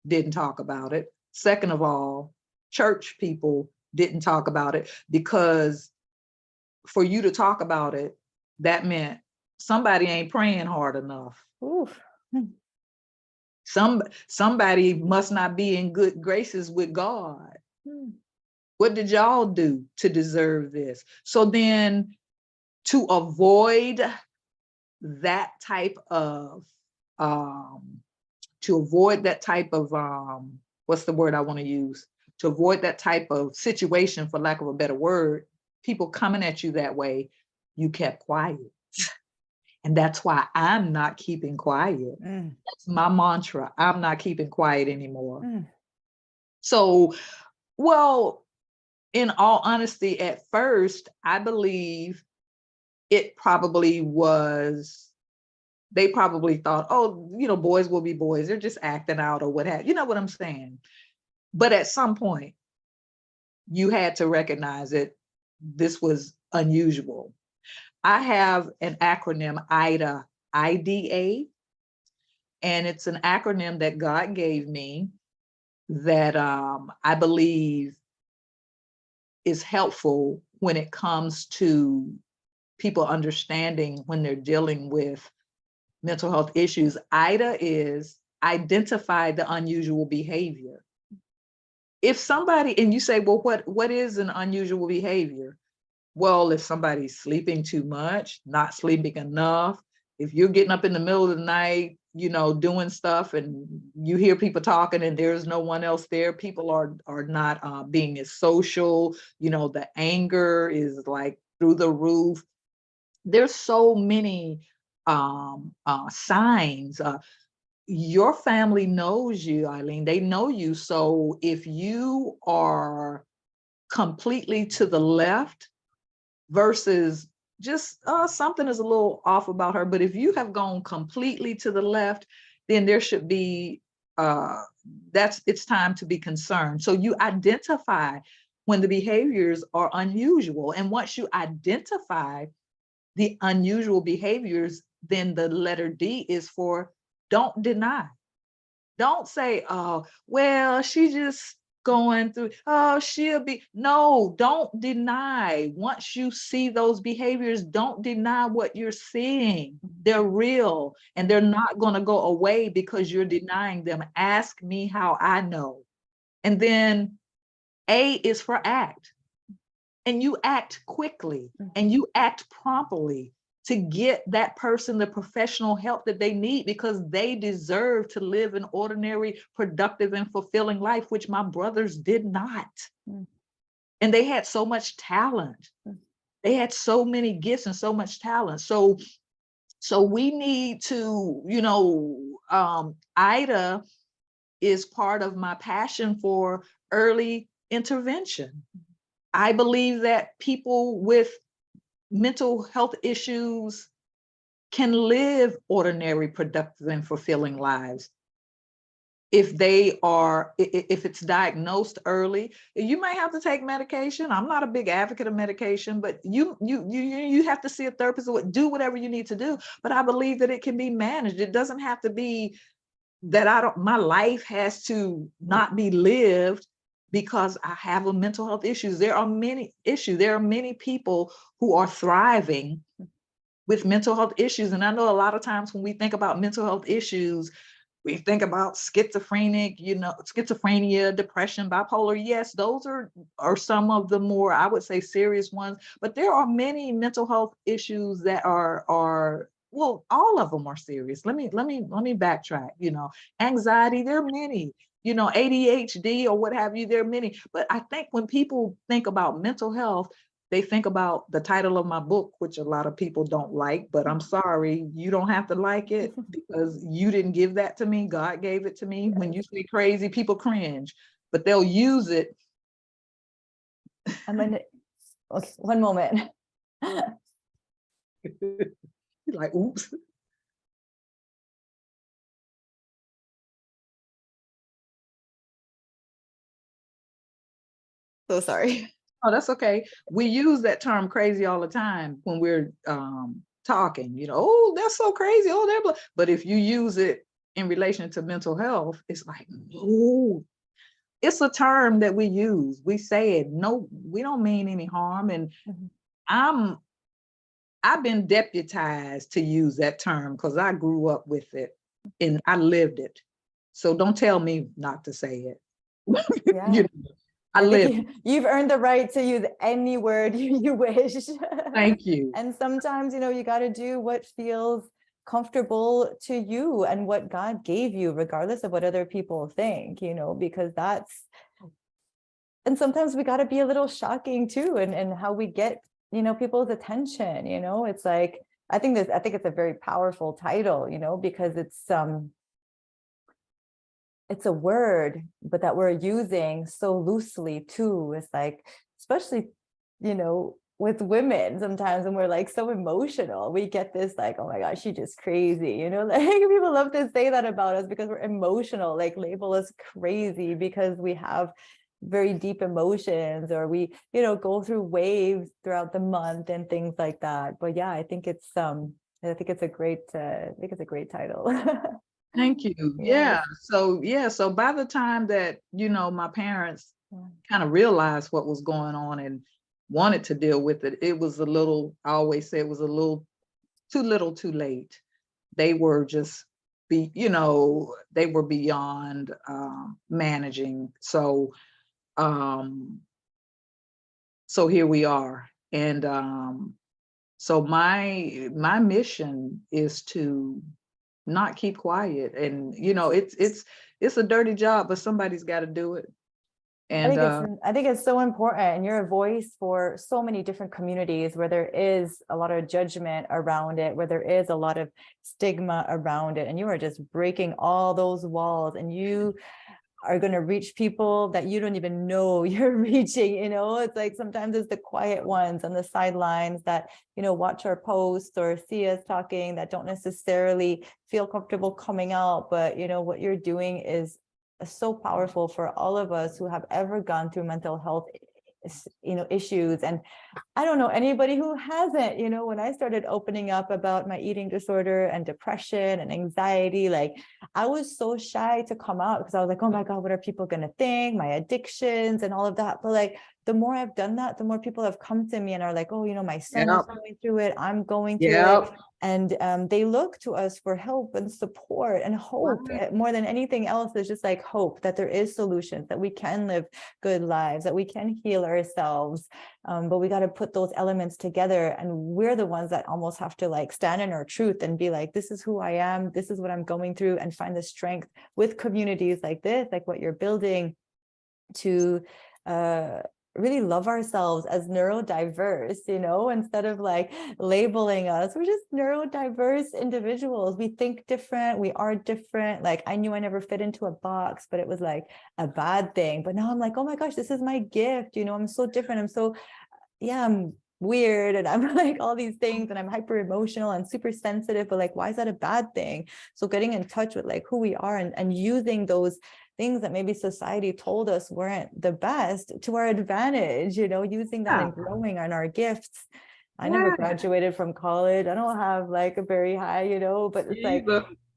Speaker 2: didn't talk about it. Second of all, church people didn't talk about it, because for you to talk about it, that meant somebody ain't praying hard enough.
Speaker 1: Oof.
Speaker 2: Somebody must not be in good graces with God. What did y'all do to deserve this? So then, to avoid that type of what's the word I want to use? To avoid that type of situation, for lack of a better word, people coming at you that way, you kept quiet. And that's why I'm not keeping quiet. That's my mantra. I'm not keeping quiet anymore. So, well, in all honesty, at first, I believe it probably was, they probably thought, oh, boys will be boys. They're just acting out or what have you. Know what I'm saying? But at some point, you had to recognize that this was unusual. I have an acronym, IDA, IDA, and it's an acronym that God gave me that I believe is helpful when it comes to people understanding when they're dealing with mental health issues. IDA is identify the unusual behavior. If somebody, and you say, well, what is an unusual behavior? Well, if somebody's sleeping too much, not sleeping enough, if you're getting up in the middle of the night, doing stuff, and you hear people talking and there's no one else there, people are not being as social, the anger is like through the roof. There's so many signs. Your family knows you, Aline. They know you. So if you are completely to the left versus just something is a little off about her, but if you have gone completely to the left, then there should be it's time to be concerned. So you identify when the behaviors are unusual, and once you identify the unusual behaviors, then the letter D is for don't deny. Don't say, oh, well, she just going through, oh, she'll be. No, don't deny. Once you see those behaviors, don't deny what you're seeing. They're real and they're not going to go away because you're denying them. Ask me how I know. And then A is for act. And you act quickly and you act promptly to get that person the professional help that they need, because they deserve to live an ordinary, productive, and fulfilling life, which my brothers did not. And they had so much talent. They had so many gifts and so much talent. So we need to, IDA is part of my passion for early intervention. I believe that people with mental health issues can live ordinary, productive, and fulfilling lives if it's diagnosed early. You may have to take medication. I'm not a big advocate of medication, but you have to see a therapist or do whatever you need to do. But I believe that it can be managed. It doesn't have to be that my life has to not be lived because I have a mental health issues. There are many issues. There are many people who are thriving with mental health issues. And I know a lot of times when we think about mental health issues, we think about schizophrenic, schizophrenia, depression, bipolar. Yes, those are some of the more, I would say, serious ones. But there are many mental health issues that are well, all of them are serious. Let me backtrack. Anxiety, there are many. ADHD or what have you, there are many. But I think when people think about mental health, they think about the title of my book, which a lot of people don't like, but I'm sorry, you don't have to like it because you didn't give that to me. God gave it to me. When you say crazy, people cringe, but they'll use it.
Speaker 1: Okay, one moment.
Speaker 2: Like, oops.
Speaker 1: So sorry.
Speaker 2: Oh, that's okay. We use that term crazy all the time when we're talking, oh, that's so crazy. Oh, but if you use it in relation to mental health, it's like, no, it's a term that we use. We say it. No, we don't mean any harm. And I've been deputized to use that term because I grew up with it and I lived it. So don't tell me not to say it.
Speaker 1: Yeah.
Speaker 2: I
Speaker 1: I
Speaker 2: lived.
Speaker 1: think you've earned the right to use any word you wish.
Speaker 2: Thank you.
Speaker 1: And sometimes, you got to do what feels comfortable to you and what God gave you, regardless of what other people think, because and sometimes we got to be a little shocking too, and how we get, people's attention, it's like, I think it's a very powerful title, because it's a word, but that we're using so loosely too. It's like, especially, with women, sometimes when we're like so emotional, we get this like, oh my gosh, she's just crazy, like people love to say that about us because we're emotional, like label us crazy because we have very deep emotions, or we, go through waves throughout the month and things like that. But yeah, I think it's a great title.
Speaker 2: Thank you.
Speaker 1: Yes.
Speaker 2: So by the time that, my parents kind of realized what was going on and wanted to deal with it, it was a little, I always say it was a little too late. They were just they were beyond managing. So here we are. And so my mission is to not keep quiet. And it's a dirty job, but somebody's got to do it. And
Speaker 1: I think it's so important, and you're a voice for so many different communities where there is a lot of judgment around it, where there is a lot of stigma around it, and you are just breaking all those walls, and you are going to reach people that you don't even know you're reaching. It's like sometimes it's the quiet ones on the sidelines that, watch our posts or see us talking, that don't necessarily feel comfortable coming out. But, what you're doing is so powerful for all of us who have ever gone through mental health issues. And I don't know anybody who hasn't. When I started opening up about my eating disorder and depression and anxiety, like I was so shy to come out because I was like, oh my God, what are people going to think? My addictions and all of that. But like, the more I've done that, the more people have come to me and are like, oh, my son is going through it. I'm going through it. And they look to us for help and support and hope. More than anything else, there's just like hope that there is solutions, that we can live good lives, that we can heal ourselves. But we got to put those elements together. And we're the ones that almost have to like stand in our truth and be like, this is who I am. This is what I'm going through, and find the strength with communities like this, like what you're building, to really love ourselves as neurodiverse, instead of like labeling us. We're just neurodiverse individuals. We think different. We are different. Like I knew I never fit into a box, but it was like a bad thing. But now I'm like, oh my gosh, this is my gift. I'm so different. I'm weird, and I'm like all these things, and I'm hyper emotional and super sensitive, but like, why is that a bad thing? So getting in touch with like who we are, and using those things that maybe society told us weren't the best to our advantage, using that and growing on our gifts. I never graduated from college. I don't have like a very high, but it's like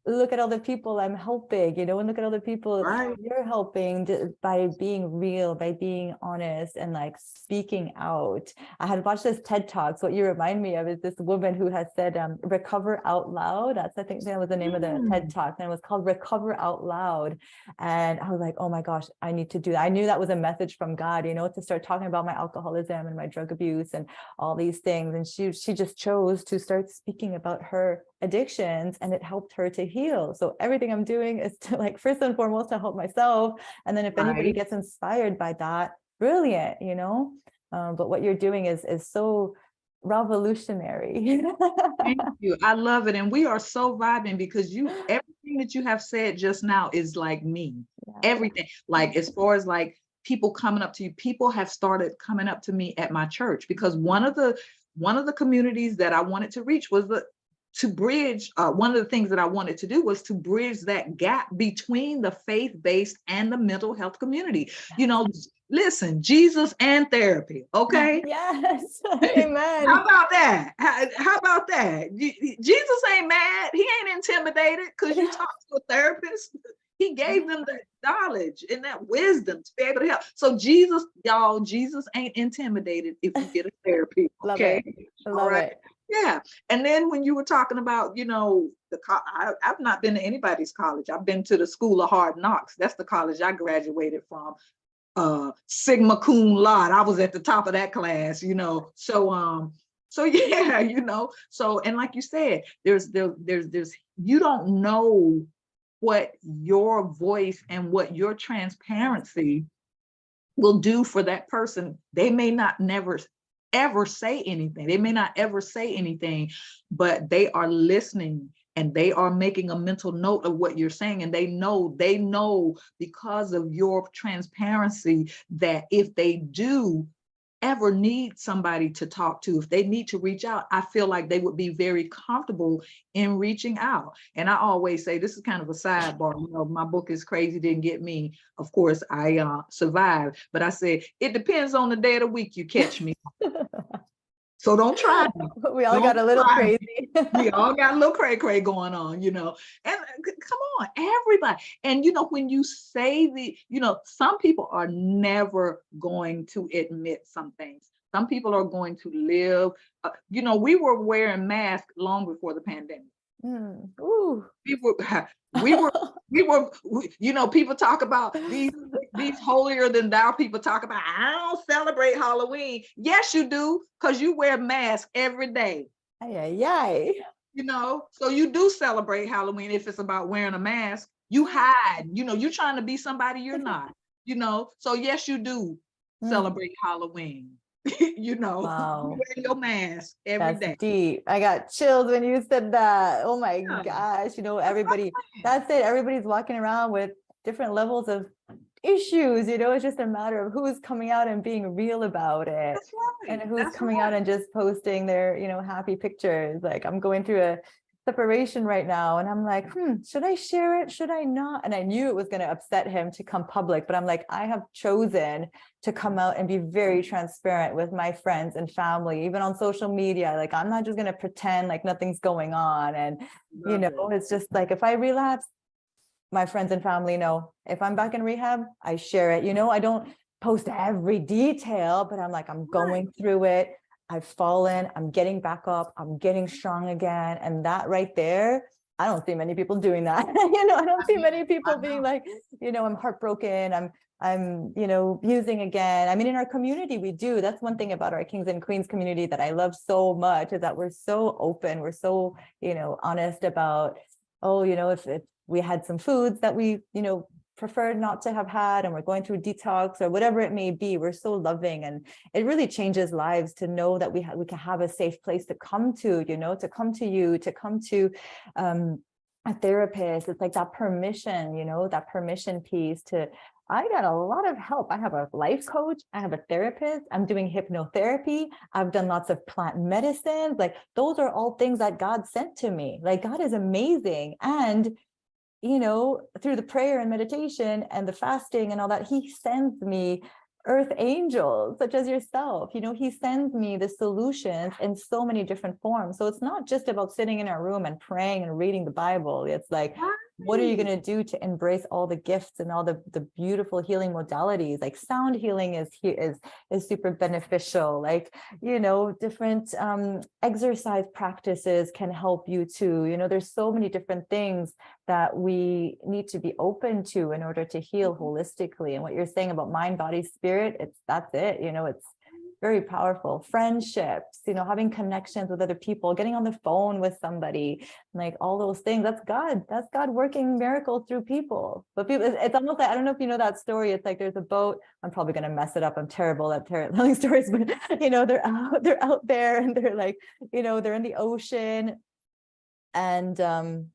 Speaker 1: look at all the people I'm helping, and look at all the people
Speaker 2: Right.
Speaker 1: you're helping by being real, by being honest and like speaking out. I had watched this TED Talks. What you remind me of is this woman who has said, recover out loud. I think that was the name of the TED
Speaker 2: Mm.
Speaker 1: Talk, and it was called Recover Out Loud. And I was like, oh my gosh, I need to do that. I knew that was a message from God, to start talking about my alcoholism and my drug abuse and all these things. And she just chose to start speaking about her addictions, and it helped her to heal. So everything I'm doing is to, like, first and foremost, to help myself. And then if anybody
Speaker 2: Right.
Speaker 1: gets inspired by that, brilliant, but what you're doing is so revolutionary.
Speaker 2: Thank you. I love it. And we are so vibing because everything that you have said just now is like me.
Speaker 1: Yeah.
Speaker 2: Everything. Like, as far as like people coming up to you, people have started coming up to me at my church, because one of the communities that I wanted to reach was to bridge. One of the things that I wanted to do was to bridge that gap between the faith-based and the mental health community. Listen, Jesus and therapy. Okay.
Speaker 1: Yes.
Speaker 2: How
Speaker 1: Amen.
Speaker 2: about that? How about that? Jesus ain't mad. He ain't intimidated because you talk to a therapist. He gave them the knowledge and that wisdom to be able to help. So Jesus, y'all, Jesus ain't intimidated if you get a therapy.
Speaker 1: Love
Speaker 2: Okay.
Speaker 1: it.
Speaker 2: All
Speaker 1: Love
Speaker 2: right.
Speaker 1: it.
Speaker 2: Yeah. And then when you were talking about, I've not been to anybody's college. I've been to the School of Hard Knocks. That's the college I graduated from. Sigma cum laude. I was at the top of that class, so yeah, so, and like you said, there's you don't know what your voice and what your transparency will do for that person. They may not never ever say anything. They may not ever say anything, but they are listening and they are making a mental note of what you're saying. And they know because of your transparency that if they do ever need somebody to talk to, if they need to reach out, I feel like they would be very comfortable in reaching out. And I always say, this is kind of a sidebar, my book is Crazy Didn't Get Me. Of course, I survived, but I said, it depends on the day of the week you catch me. So don't try me.
Speaker 1: We all got
Speaker 2: Don't
Speaker 1: a little
Speaker 2: try me.
Speaker 1: crazy.
Speaker 2: We all got a little cray going on, and come on, everybody. And when you say some people are never going to admit some things. Some people are going to live, we were wearing masks long before the pandemic.
Speaker 1: Ooh.
Speaker 2: We were, people talk about these holier than thou people talk about, I don't celebrate Halloween. Yes, you do, because you wear masks every day.
Speaker 1: Yay.
Speaker 2: So you do celebrate Halloween. If it's about wearing a mask, you hide, you're trying to be somebody you're not, so yes, you do celebrate Halloween.
Speaker 1: Wow.
Speaker 2: You wear your mask every
Speaker 1: That's
Speaker 2: day.
Speaker 1: deep. I got chills when you said that. Oh my
Speaker 2: Yeah.
Speaker 1: gosh. That's it. Everybody's walking around with different levels of issues. It's just a matter of who's coming out and being real about it.
Speaker 2: That's
Speaker 1: And
Speaker 2: right.
Speaker 1: who's
Speaker 2: That's
Speaker 1: coming out
Speaker 2: right.
Speaker 1: and just posting their, happy pictures. Like, I'm going through a separation right now, and I'm like, should I share it? Should I not? And I knew it was going to upset him to come public, but I'm like, I have chosen to come out and be very transparent with my friends and family, even on social media. Like, I'm not just going to pretend like nothing's going on. And, it's just like, if I relapse, my friends and family know. If I'm back in rehab, I share it. I don't post every detail, but I'm like, I'm going through it. I've fallen, I'm getting back up, I'm getting strong again. And that right there, I don't see many people doing that. I don't see many people being like, I'm heartbroken, I'm using again. I mean, in our community, we do. That's one thing about our Kings and Queens community that I love so much, is that we're so open. We're so, honest about, if we had some foods that we, preferred not to have had, and we're going through detox or whatever it may be, we're so loving. And it really changes lives to know that we can have a safe place to come to, to come to you, to come to a therapist. It's like that permission, that permission piece to, I got a lot of help. I have a life coach, I have a therapist, I'm doing hypnotherapy, I've done lots of plant medicines. Like, those are all things that God sent to me. Like, God is amazing. And through the prayer and meditation and the fasting and all that, he sends me earth angels such as yourself. You know, he sends me the solutions in so many different forms. So it's not just about sitting in our room and praying and reading the Bible. It's like, what are you going to do to embrace all the gifts and all the beautiful healing modalities? Like sound healing is super beneficial. Like, you know, different exercise practices can help you too. You know, there's so many different things that we need to be open to in order to heal holistically. And what you're saying about mind, body, spirit, that's it. You know, it's very powerful. Friendships, you know, having connections with other people, getting on the phone with somebody, like all those things. That's God working miracles through people. But people, it's almost like, I don't know if you know that story. It's like there's a boat. I'm probably going to mess it up. I'm terrible at telling stories, but you know, they're out there and they're like, you know, they're in the ocean and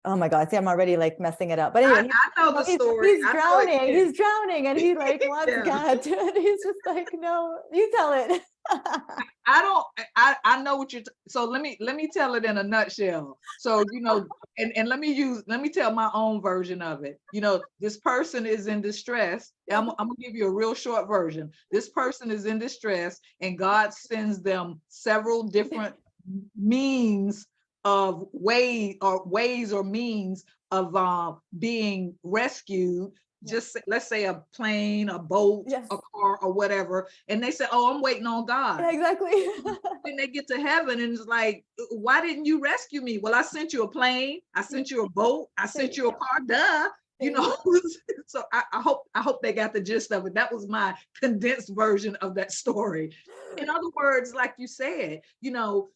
Speaker 1: oh my God, see, I'm already like messing it up. But anyway,
Speaker 2: I know the story.
Speaker 1: He's drowning and he like wants
Speaker 2: Yeah.
Speaker 1: God to, and he's just like, no, you tell it.
Speaker 2: I know what so let me tell it in a nutshell. So, you know, and let me tell my own version of it. You know, this person is in distress. I'm gonna give you a real short version. This person is in distress and God sends them several different means of ways or means of being rescued. Just let's say a plane, a boat,
Speaker 1: Yes.
Speaker 2: a car, or whatever. And they say, oh, I'm waiting on God.
Speaker 1: Yeah, exactly.
Speaker 2: Then they get to heaven and it's like, why didn't you rescue me? Well, I sent you a plane, I sent you a boat, I sent you a car, duh. You know, so I hope they got the gist of it. That was my condensed version of that story. In other words, like you said, you know,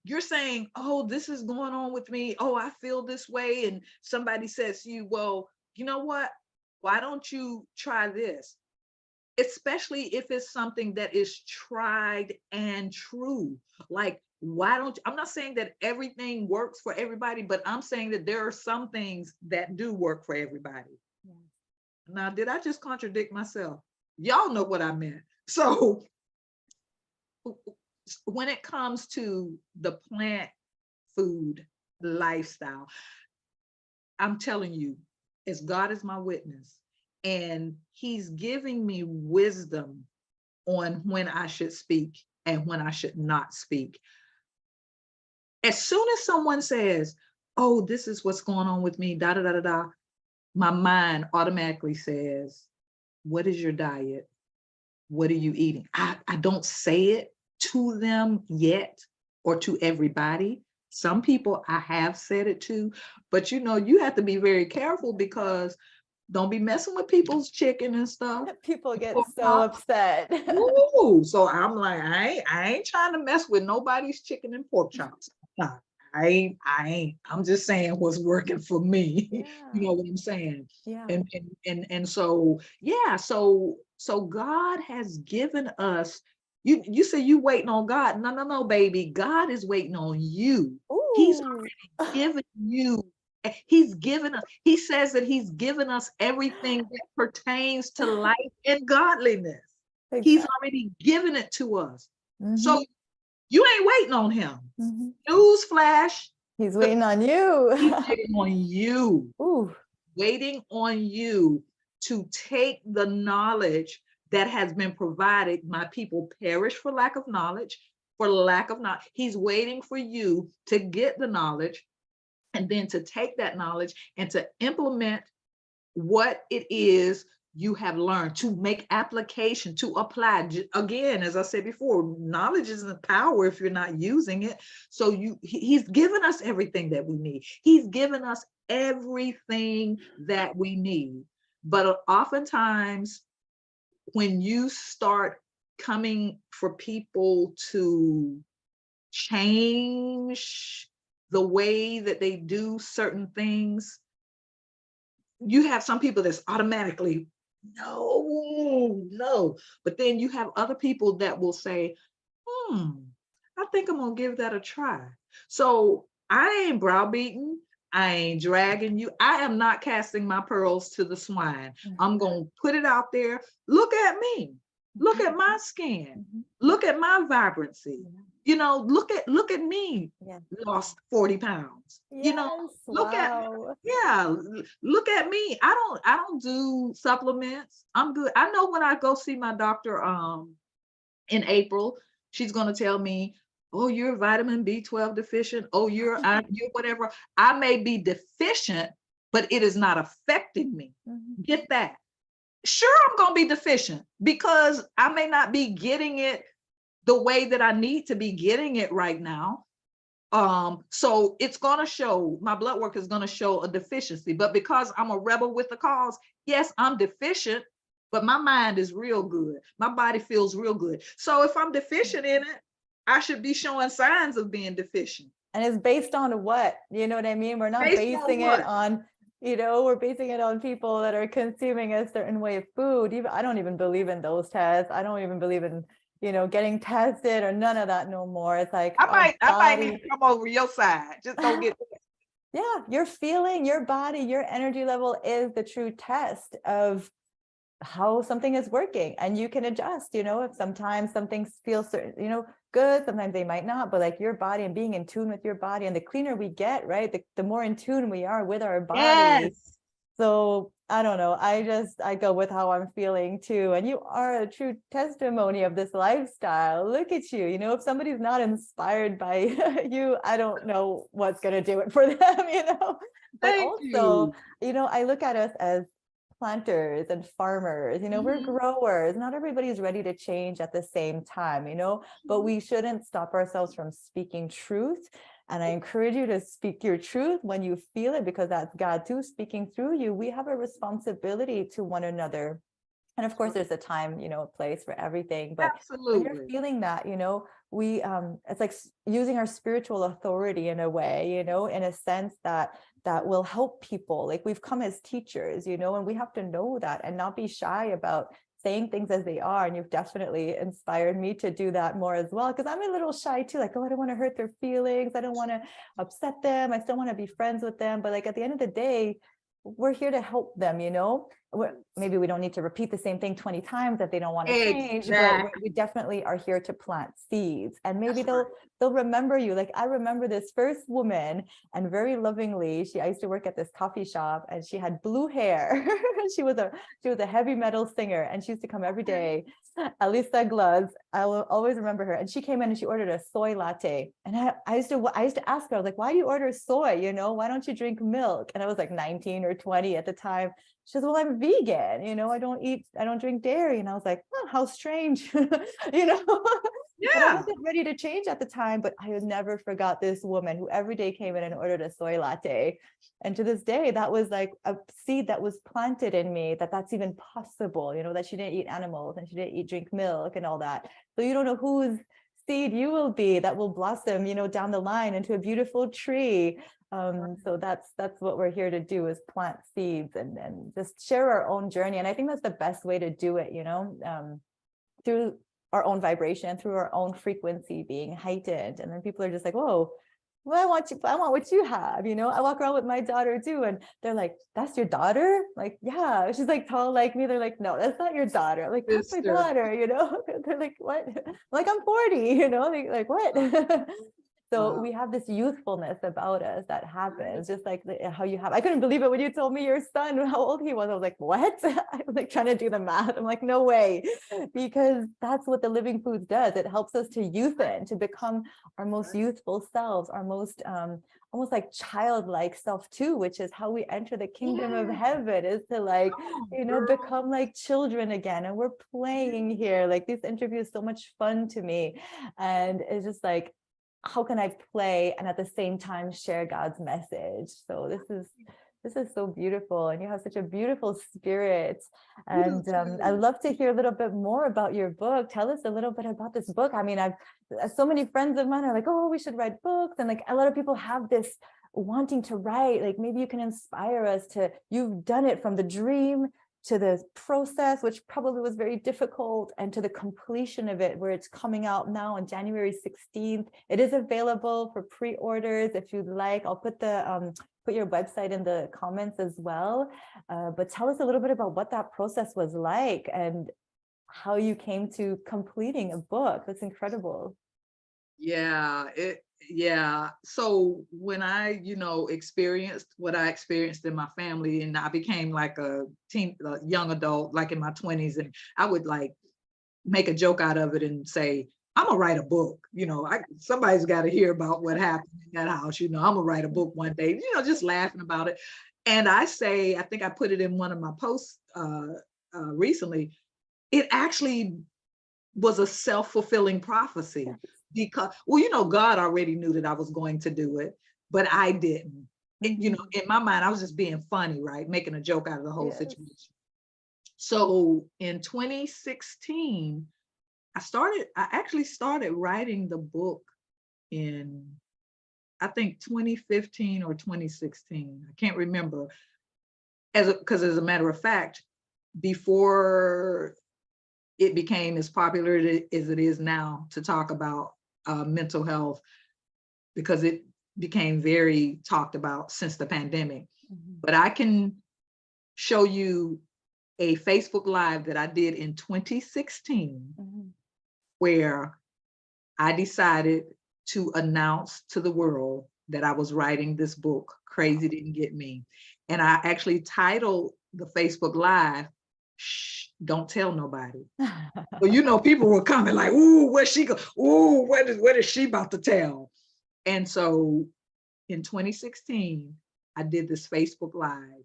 Speaker 2: you're saying, oh, this is going on with me. Oh, I feel this way. And somebody says to you, well, you know what? Why don't you try this? Especially if it's something that is tried and true. Like, why don't you? I'm not saying that everything works for everybody, but I'm saying that there are some things that do work for everybody. Yeah. Now, did I just contradict myself? Y'all know what I meant. So when it comes to the plant food lifestyle, I'm telling you, as God is my witness, and he's giving me wisdom on when I should speak and when I should not speak. As soon as someone says, oh, this is what's going on with me, da da da da da, my mind automatically says, what is your diet? What are you eating? I don't say it to them yet or to everybody. Some people I have said it to, but you know, you have to be very careful because don't be messing with people's chicken and stuff.
Speaker 1: People get so upset.
Speaker 2: Ooh, so I'm like, I ain't trying to mess with nobody's chicken and pork chops. Nah, I ain't. I'm just saying what's working for me. Yeah. You know what I'm saying? Yeah. And so yeah, so God has given us. You say you waiting on God. No, baby. God is waiting on you. Ooh. He's already given you. He's given us, he says that he's given us everything that pertains to life and godliness. Exactly. He's already given it to us. Mm-hmm. So you ain't waiting on him. Mm-hmm. Newsflash.
Speaker 1: He's waiting on you.
Speaker 2: He's waiting on you.
Speaker 1: Ooh.
Speaker 2: Waiting on you to take the knowledge that has been provided. My people perish for lack of knowledge, He's waiting for you to get the knowledge and then to take that knowledge and to implement what it is you have learned, to make application, to apply. Again, as I said before, knowledge isn't power if you're not using it. So he's given us everything that we need. He's given us everything that we need. But oftentimes when you start coming for people to change the way that they do certain things, you have some people that's automatically, no. But then you have other people that will say, I think I'm gonna give that a try. So I ain't browbeating, I ain't dragging you. I am not casting my pearls to the swine. Mm-hmm. I'm gonna put it out there. Look at me. Look at my skin. Mm-hmm. Look at my vibrancy. look at me,
Speaker 1: Yeah.
Speaker 2: lost 40 pounds.
Speaker 1: Yes.
Speaker 2: Look at me.
Speaker 1: Wow.
Speaker 2: Yeah, look at me. I don't do supplements. I'm good. I know when I go see my doctor in April, she's going to tell me, "Oh, you're vitamin B12 deficient. Oh, you're whatever." I may be deficient, but it is not affecting me.
Speaker 1: Mhm.
Speaker 2: Get that? Sure, I'm going to be deficient because I may not be getting it the way that I need to be getting it right now. So it's going to show, my blood work is going to show a deficiency, but because I'm a rebel with the cause, yes, I'm deficient, but my mind is real good. My body feels real good. So if I'm deficient in it, I should be showing signs of being deficient.
Speaker 1: And it's based on what? You know what I mean? We're not
Speaker 2: Based on
Speaker 1: basing it
Speaker 2: what?
Speaker 1: on, we're basing it on people that are consuming a certain way of food. Even I don't even believe in those tests. I don't even believe in, getting tested or none of that no more. It's like our
Speaker 2: I might need
Speaker 1: body.
Speaker 2: to come over your side. Just don't get.
Speaker 1: Yeah, your feeling, your body, your energy level is the true test of how something is working, and you can adjust. If sometimes some things feel certain, good, sometimes they might not, but like your body and being in tune with your body, and the cleaner we get, right, the more in tune we are with our body.
Speaker 2: Yes.
Speaker 1: So I don't know, I go with how I'm feeling too, and you are a true testimony of this lifestyle. Look at you. If somebody's not inspired by you, I don't know what's going to do it for them. But
Speaker 2: Thank
Speaker 1: also,
Speaker 2: you.
Speaker 1: I look at us as planters and farmers. We're
Speaker 2: Mhm.
Speaker 1: growers. Not everybody's ready to change at the same time, but we shouldn't stop ourselves from speaking truth. And I encourage you to speak your truth when you feel it, because that's God too speaking through you. We have a responsibility to one another. And of course, there's a time, a place for everything. But when you're
Speaker 2: Absolutely.
Speaker 1: feeling that, we it's like using our spiritual authority in a way, in a sense that will help people. Like, we've come as teachers, and we have to know that and not be shy about saying things as they are. And you've definitely inspired me to do that more as well, because I'm a little shy too. Like, oh, I don't want to hurt their feelings. I don't want to upset them. I still want to be friends with them. But like, at the end of the day, we're here to help them. Maybe we don't need to repeat the same thing 20 times if they don't want to change, but we
Speaker 2: Exactly.
Speaker 1: definitely are here to plant seeds, and maybe
Speaker 2: That's right.
Speaker 1: they'll remember you. Like, I remember this first woman, and very lovingly, I used to work at this coffee shop, and she had blue hair. She was a heavy metal singer, and she used to come every day. Alisa Gluz, I will always remember her. And she came in and she ordered a soy latte. And I used to ask her, I was like, why do you order soy? Why don't you drink milk? And I was like 19 or 20 at the time. She says, well, I'm vegan, I don't drink dairy. And I was like, oh, how strange, but I
Speaker 2: Yeah.
Speaker 1: wasn't ready to change at the time. But I never forgot this woman who every day came in and ordered a soy latte. And to this day, that was like a seed that was planted in me, that's even possible, that she didn't eat animals and she didn't drink milk and all that. So you don't know whose seed you will be that will blossom, down the line into a beautiful tree. So that's what we're here to do, is plant seeds and just share our own journey. And I think that's the best way to do it, through our own vibration, through our own frequency being heightened. And then people are just like, whoa, well, I want what you have. I walk around with my daughter too, and they're like, that's your daughter? Like, yeah. She's like tall like me. They're like, no, that's not your daughter. Like, that's my
Speaker 2: Sister.
Speaker 1: daughter, They're like, what? I'm like, I'm 40, like what? So
Speaker 2: Wow.
Speaker 1: we have this youthfulness about us that happens, just like how you have. I couldn't believe it when you told me your son, how old he was. I was like, what? I was like trying to do the math. I'm like, no way, because that's what the living foods does. It helps us to youthen, to become our most youthful selves, our most almost like childlike self too, which is how we enter the kingdom of
Speaker 2: Yeah.
Speaker 1: heaven, is to like,
Speaker 2: Come on, girl.
Speaker 1: become like children again. And we're playing here. Like, this interview is so much fun to me. And it's just like, how can I play and at the same time share God's message? So this is so beautiful, and you have such a beautiful spirit.
Speaker 2: You do
Speaker 1: And I'd
Speaker 2: too.
Speaker 1: love to hear a little bit more about your book. Tell us a little bit about this book. I mean, I've so many friends of mine are like, oh, we should write books, and like a lot of people have this wanting to write. Like, maybe you can inspire us to. You've done it from the dream to the process, which probably was very difficult, and to the completion of it, where it's coming out now on January 16th. It is available for pre-orders if you'd like. I'll put put your website in the comments as well. But tell us a little bit about what that process was like and how you came to completing a book. That's incredible.
Speaker 2: Yeah. So when I, experienced what I experienced in my family, and I became like a young adult, like in my 20s, and I would like make a joke out of it and say, I'm gonna write a book. Somebody's got to hear about what happened in that house. I'm gonna write a book one day. Just laughing about it. And I think I put it in one of my posts recently. It actually was a self-fulfilling prophecy because, well, God already knew that I was going to do it, but I didn't. In my mind, I was just being funny, right? Making a joke out of the whole
Speaker 1: Yes.
Speaker 2: situation. So in 2016, I actually started writing the book in, I think 2015 or 2016. I can't remember. Because as a matter of fact, before it became as popular as it is now to talk about mental health, because it became very talked about since the pandemic. But I can show you a Facebook Live that I did in 2016 where I decided to announce to the world that I was writing this book, Crazy Didn't Get Me. And I actually titled the Facebook Live, Shh, Don't Tell Nobody. Well, people were coming like, ooh, where's she go? Ooh, what is she about to tell? And so in 2016, I did this Facebook Live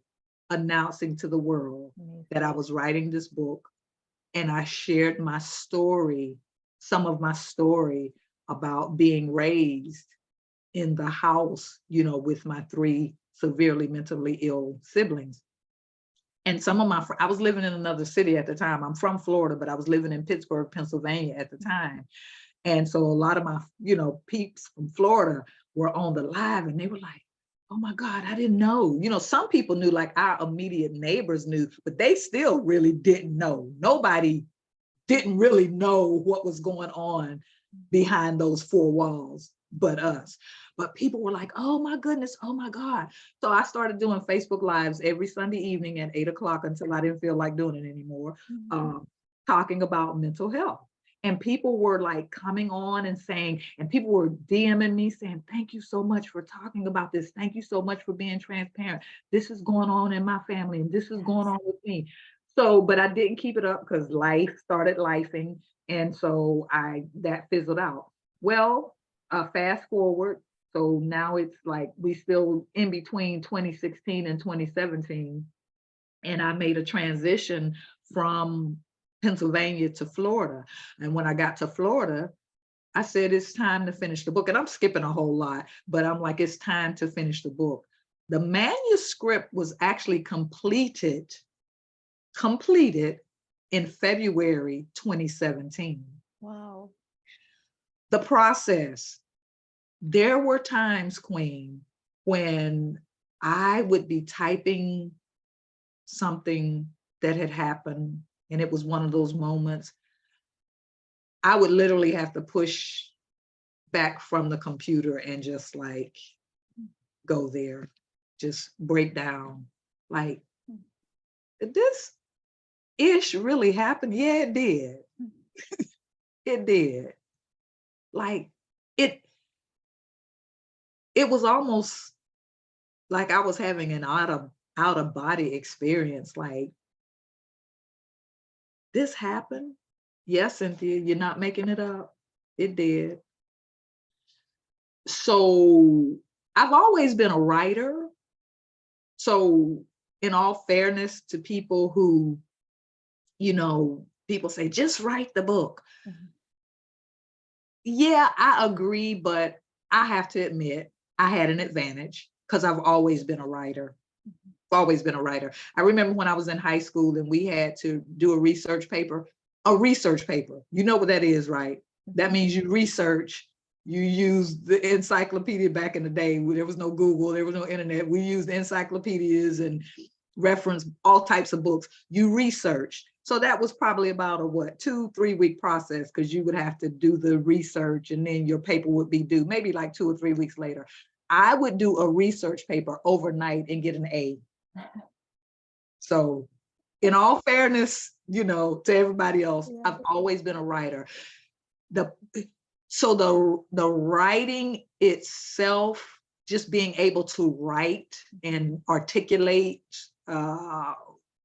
Speaker 2: announcing to the world that I was writing this book. And I shared my story, some of my story about being raised in the house, with my 3 severely mentally ill siblings. And some of I was living in another city at the time. I'm from Florida, but I was living in Pittsburgh, Pennsylvania at the time. And so a lot of my, peeps from Florida were on the live and they were like, oh my God, I didn't know. Some people knew, like our immediate neighbors knew, but they still really didn't know. Nobody didn't really know what was going on behind those 4 walls but us. But people were like, oh my goodness, oh my God. So I started doing Facebook Lives every Sunday evening at 8 o'clock until I didn't feel like doing it anymore, talking about mental health. And people were like coming on and saying, and people were DMing me saying, thank you so much for talking about this. Thank you so much for being transparent. This is going on in my family and this is going on with me. So, but I didn't keep it up because life started lifing. And so that fizzled out. Well, fast forward. So now it's like we still in between 2016 and 2017. And I made a transition from Pennsylvania to Florida. And when I got to Florida, I said, it's time to finish the book. And I'm skipping a whole lot, but I'm like, it's time to finish the book. The manuscript was actually completed in February 2017.
Speaker 1: Wow.
Speaker 2: The process, there were times, Queen, when I would be typing something that had happened, and it was one of those moments, I would literally have to push back from the computer and just like go there, just break down. Like, did this ish really happen? Yeah, it did. It did. Like, it was almost like I was having an out of body experience. Like, this happened? Yes, Cynthia, you're not making it up. It did. So I've always been a writer. So in all fairness to people who, people say, just write the book. Yeah, I agree, but I have to admit I had an advantage because I've always been a writer. Always been a writer. I remember when I was in high school and we had to do a research paper. A research paper, you know what that is, right? That means you research, you use the encyclopedia. Back in the day, there was no Google, there was no internet. We used encyclopedias and reference all types of books. You research. So that was probably about a 2-3 week process, because you would have to do the research and then your paper would be due maybe like 2 or 3 weeks later. I would do a research paper overnight and get an A. So in all fairness, to everybody else, I've always been a writer. So the writing itself, just being able to write and articulate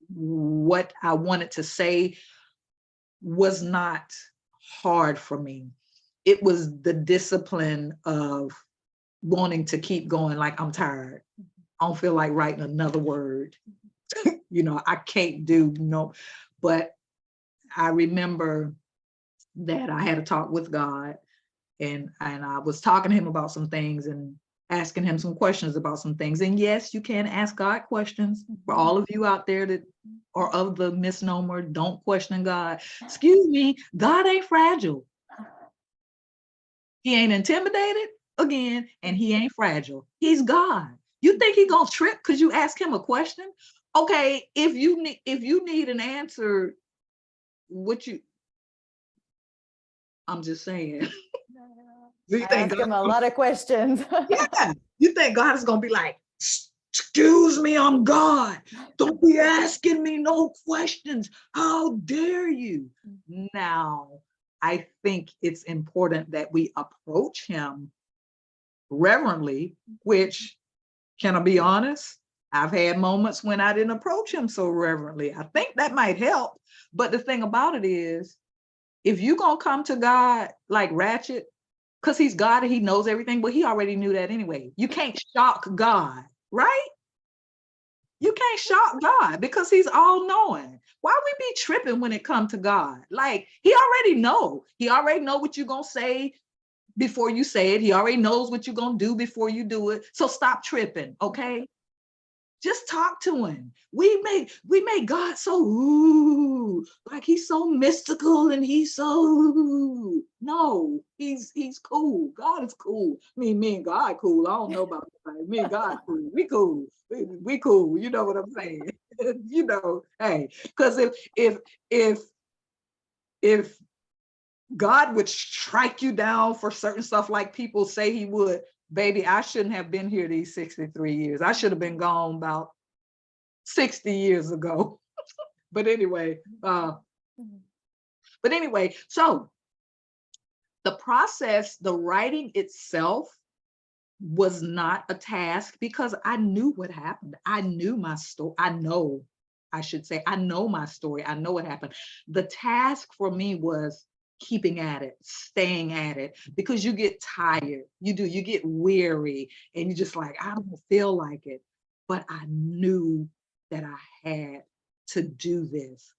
Speaker 2: what I wanted to say was not hard for me. It was the discipline of wanting to keep going. Like, I'm tired. I don't feel like writing another word. I can't do no, but I remember that I had a talk with God, and I was talking to him about some things and asking him some questions about some things. And yes, you can ask God questions. For all of you out there that are of the misnomer, don't question God. Excuse me, God ain't fragile. He ain't intimidated, again, and he ain't fragile. He's God. You think he gonna trip because you ask him a question? Okay, if you need an answer, I'm just saying. Do you
Speaker 1: I
Speaker 2: think
Speaker 1: ask him a lot of questions.
Speaker 2: Yeah, you think God is gonna be like, excuse me, I'm God. Don't be asking me no questions. How dare you? Now, I think it's important that we approach him reverently, which, can I be honest? I've had moments when I didn't approach him so reverently. I think that might help. But the thing about it is, if you're going to come to God like ratchet, because he's God and he knows everything, but he already knew that anyway. You can't shock God, right? You can't shock God because he's all knowing. Why we be tripping when it comes to God? Like, he already know. He already know what you're going to say before you say it. He already knows what you're going to do before you do it. So stop tripping, okay? Just talk to him. We make God so like he's so mystical and he's so no, he's cool. God is cool. I mean, me and God cool. I don't know about that. Me and God cool. We cool. We cool. You know what I'm saying? Hey, because if God would strike you down for certain stuff like people say he would, baby, I shouldn't have been here these 63 years. I should have been gone about 60 years ago. But anyway, so the process, the writing itself was not a task because I knew what happened. I knew my story. I know my story. I know what happened. The task for me was keeping at it, staying at it, because you get tired. You get weary and you're just like, I don't feel like it. But I knew that I had to do this.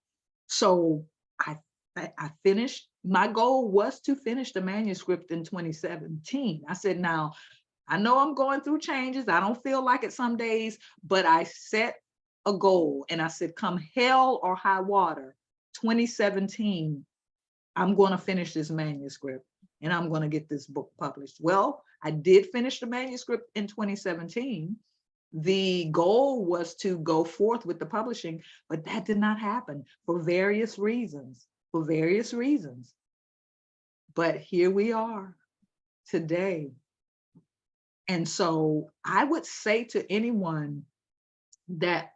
Speaker 2: So I finished. My goal was to finish the manuscript in 2017. I said, now, I know I'm going through changes. I don't feel like it some days, but I set a goal and I said, come hell or high water, 2017, I'm going to finish this manuscript and I'm going to get this book published. Well, I did finish the manuscript in 2017. The goal was to go forth with the publishing, but that did not happen for various reasons. But here we are today. And so I would say to anyone that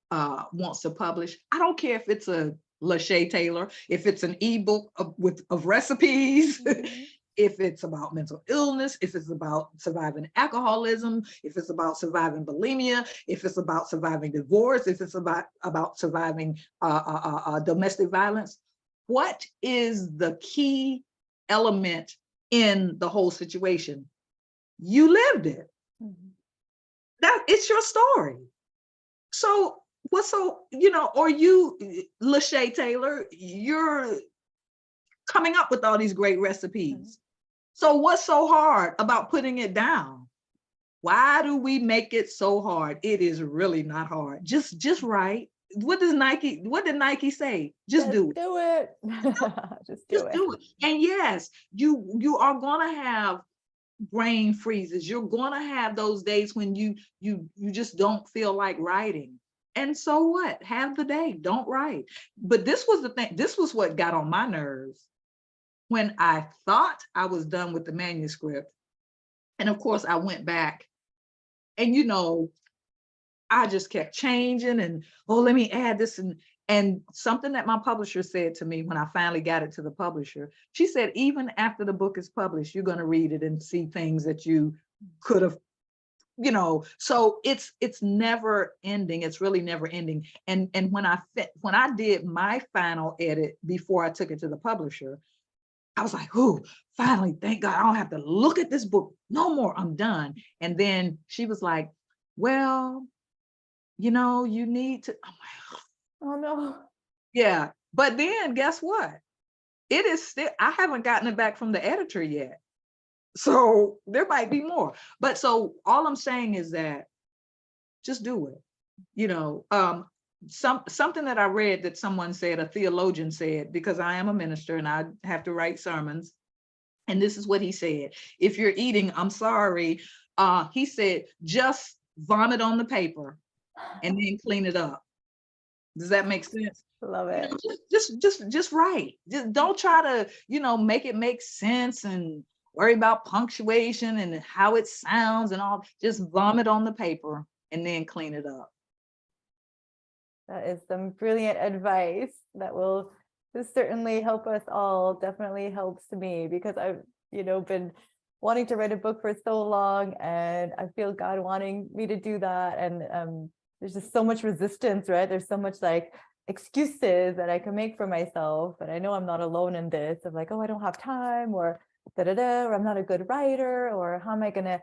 Speaker 2: wants to publish, I don't care if it's a Lachey Taylor, if it's an ebook of recipes, if it's about mental illness, if it's about surviving alcoholism, if it's about surviving bulimia, if it's about surviving divorce, if it's about surviving domestic violence. What is the key element in the whole situation? You lived it. That it's your story. So or you, Lachey Taylor, you're coming up with all these great recipes. So what's so hard about putting it down? Why do we make it so hard? It is really not hard. Just write. What did Nike say? Just do it.
Speaker 1: Do it. Just do it.
Speaker 2: And yes, you are gonna have brain freezes. You're gonna have those days when you just don't feel like writing. And so what? Have the day, don't write. But this was the thing, this was what got on my nerves. When I thought I was done with the manuscript, and of course I went back and I just kept changing and, oh, let me add this. And something that my publisher said to me when I finally got it to the publisher, she said, even after the book is published, you're going to read it and see things that you could have, so it's never ending. It's really never ending. And when I did my final edit before I took it to the publisher, I was like, "Ooh, finally, thank God, I don't have to look at this book no more. I'm done." And then she was like, "Well, you need to." I'm like,
Speaker 1: Oh no.
Speaker 2: yeah. But then guess what? It is still, I haven't gotten it back from the editor yet. So there might be more. But so all I'm saying is that just do it. Something that I read that someone said, a theologian said, because I am a minister and I have to write sermons. And this is what he said: if you're eating, I'm sorry. He said, just vomit on the paper and then clean it up. Does that make sense?
Speaker 1: Love it.
Speaker 2: Just write. Just don't try to, make it make sense and worry about punctuation and how it sounds and all. Just vomit on the paper and then clean it up.
Speaker 1: That is some brilliant advice that will certainly help us all. Definitely helps me because I've, been wanting to write a book for so long, and I feel God wanting me to do that. And there's just so much resistance, right? There's so much like excuses that I can make for myself. And I know I'm not alone in this of like, oh, I don't have time, or or I'm not a good writer, or how am I gonna,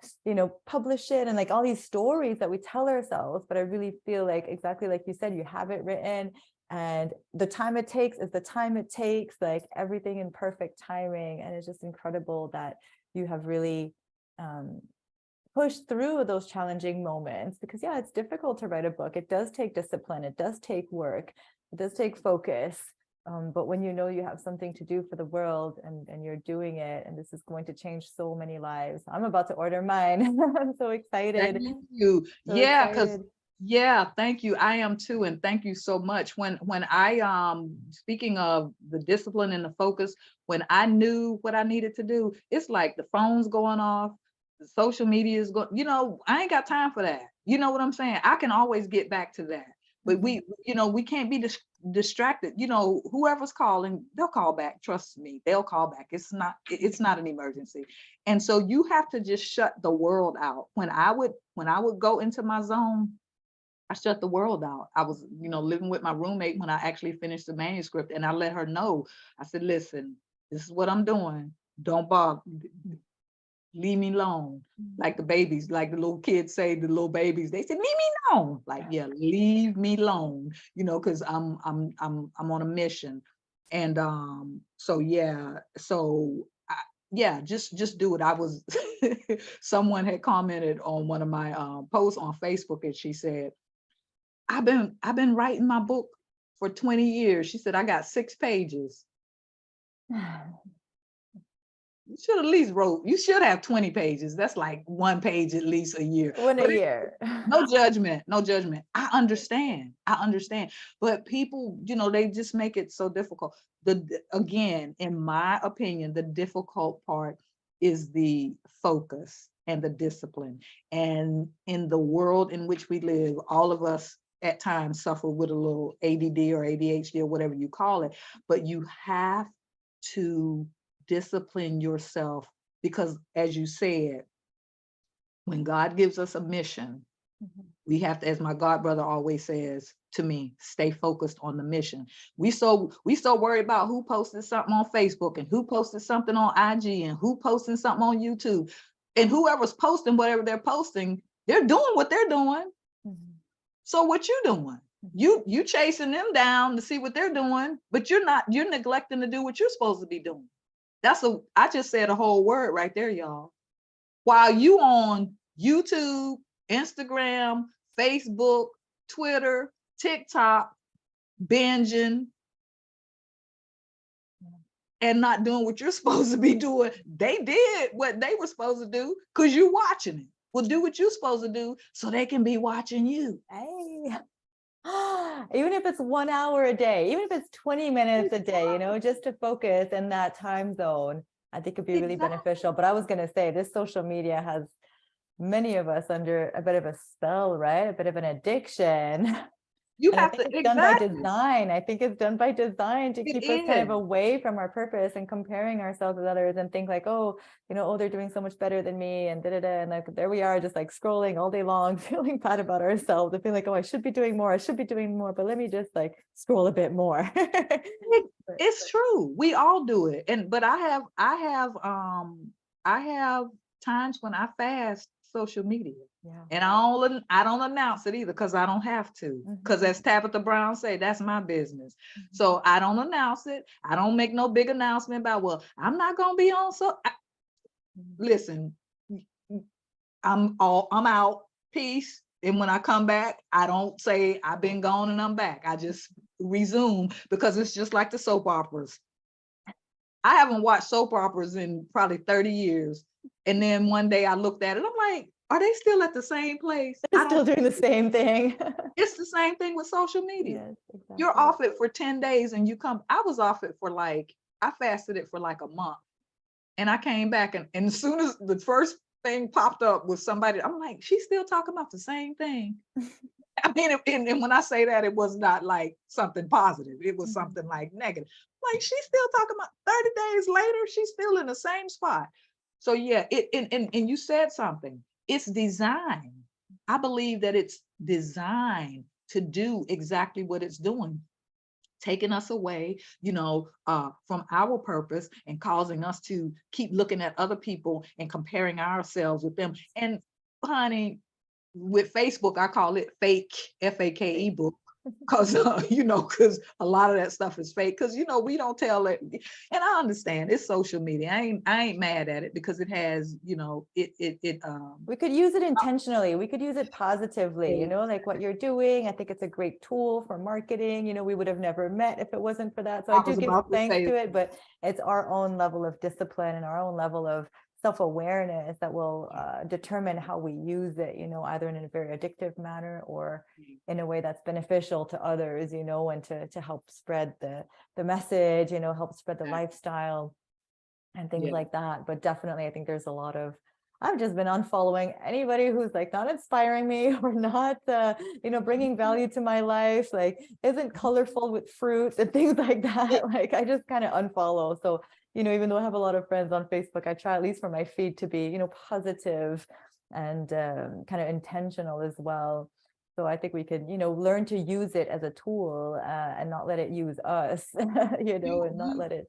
Speaker 1: publish it, and like all these stories that we tell ourselves. But I really feel like, exactly like you said, you have it written, and the time it takes is the time it takes, like everything in perfect timing. And it's just incredible that you have really pushed through those challenging moments, because yeah, it's difficult to write a book. It does take discipline, it does take work, it does take focus. But when you have something to do for the world, and you're doing it, and this is going to change so many lives. I'm about to order mine. I'm so excited.
Speaker 2: Thank you.
Speaker 1: So
Speaker 2: Yeah, because
Speaker 1: excited.
Speaker 2: thank you. I am too, and thank you so much. When I speaking of the discipline and the focus, when I knew what I needed to do, it's like the phone's going off, the social media is going, I ain't got time for that. You know what I'm saying? I can always get back to that. But we can't be distracted. Whoever's calling, they'll call back. Trust me, they'll call back. It's not an emergency. And so you have to just shut the world out. When I would go into my zone, I shut the world out. I was, living with my roommate when I actually finished the manuscript, and I let her know. I said, listen, this is what I'm doing. Don't bother. Leave me alone. Like the babies, like the little kids say, the little babies, they say, leave me alone. Like, yeah, leave me alone, because I'm on a mission. And so yeah, just do it. I was someone had commented on one of my posts on Facebook, and she said, I've been writing my book for 20 years. She said, I got 6 pages. You should at least you should have 20 pages. That's like 1 page at least a year.
Speaker 1: One a year.
Speaker 2: No judgment, no judgment. I understand. But people, they just make it so difficult. Again, in my opinion, the difficult part is the focus and the discipline. And in the world in which we live, all of us at times suffer with a little ADD or ADHD or whatever you call it, but you have to discipline yourself, because as you said, when God gives us a mission, we have to, as my god brother always says to me, stay focused on the mission. We so worried about who posted something on Facebook and who posted something on IG and who posting something on YouTube, and whoever's posting whatever they're posting, they're doing what they're doing. So what you doing? You chasing them down to see what they're doing, but you're neglecting to do what you're supposed to be doing. I just said a whole word right there, y'all. While you on YouTube, Instagram, Facebook, Twitter, TikTok, binging, and not doing what you're supposed to be doing, they did what they were supposed to do because you're watching it. Well, do what you're supposed to do so they can be watching you.
Speaker 1: Hey. Even if it's 1 hour a day, even if it's 20 minutes a day, just to focus in that time zone, I think it'd be really beneficial. But I was going to say, this social media has many of us under a bit of a spell, right? A bit of an addiction.
Speaker 2: You
Speaker 1: And I
Speaker 2: have
Speaker 1: think
Speaker 2: to,
Speaker 1: it's done by
Speaker 2: exactly.
Speaker 1: design. I think it's done by design to
Speaker 2: It
Speaker 1: keep us kind of
Speaker 2: is.
Speaker 1: away from our purpose and comparing ourselves with others and think like, oh, they're doing so much better than me and da da da. And like there we are, just like scrolling all day long, feeling bad about ourselves. I feel like, oh, I should be doing more. I should be doing more, but let me just like scroll a bit more.
Speaker 2: It's true. We all do it. But I have times when I fast social media.
Speaker 1: Yeah.
Speaker 2: And I don't announce it either because I don't have to. Because as Tabitha Brown said, that's my business. So I don't announce it. I don't make no big announcement about, well, I'm not gonna be on. Listen, I'm out. Peace. And when I come back, I don't say I've been gone and I'm back. I just resume because it's just like the soap operas. I haven't watched soap operas in probably 30 years. And then one day I looked at it, I'm like, are they still at the same place?
Speaker 1: They're still doing the same thing.
Speaker 2: It's the same thing with social media.
Speaker 1: Yes, exactly.
Speaker 2: You're off it for 10 days and I was off it for I fasted it for like a month. And I came back and as soon as the first thing popped up was somebody, I'm like, she's still talking about the same thing. I mean, and when I say that, it was not like something positive. It was something like negative. Like she's still talking about 30 days later, she's still in the same spot. So yeah, and you said something. It's designed. I believe that it's designed to do exactly what it's doing, taking us away, from our purpose and causing us to keep looking at other people and comparing ourselves with them. And honey, with Facebook, I call it fake, FAKE book. Because because a lot of that stuff is fake. Because we don't tell it, and I understand it's social media. I ain't mad at it because it has,
Speaker 1: we could use it intentionally. We could use it positively, like what you're doing. I think it's a great tool for marketing. We would have never met if it wasn't for that. So I do give thanks to it, but it's our own level of discipline and our own level of self-awareness that will determine how we use it, either in a very addictive manner or in a way that's beneficial to others, and to help spread the message, help spread the lifestyle and things like that. But definitely, I think there's a lot of, I've just been unfollowing anybody who's like not inspiring me or not, bringing value to my life, like isn't colorful with fruits and things like that. Like I just kind of unfollow. So, even though I have a lot of friends on Facebook, I try at least for my feed to be, positive and kind of intentional as well. So I think we could, learn to use it as a tool and not let it use us, and not let it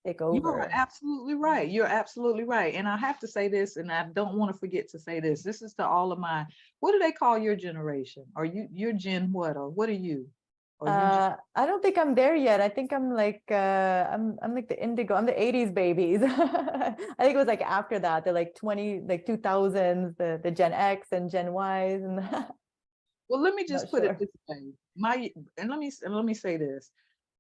Speaker 1: take over.
Speaker 2: You're absolutely right. You're absolutely right. And I have to say this, and I don't want to forget to say this. This is to all of my, what do they call your generation? Are you're Gen what, or what are you?
Speaker 1: I don't think I'm there yet. I think I'm like I'm like the indigo. I'm the 80s babies. I think it was like after that, they're like 2000s, the Gen X and Gen Ys and
Speaker 2: well, let me just put it this way. Let me say this.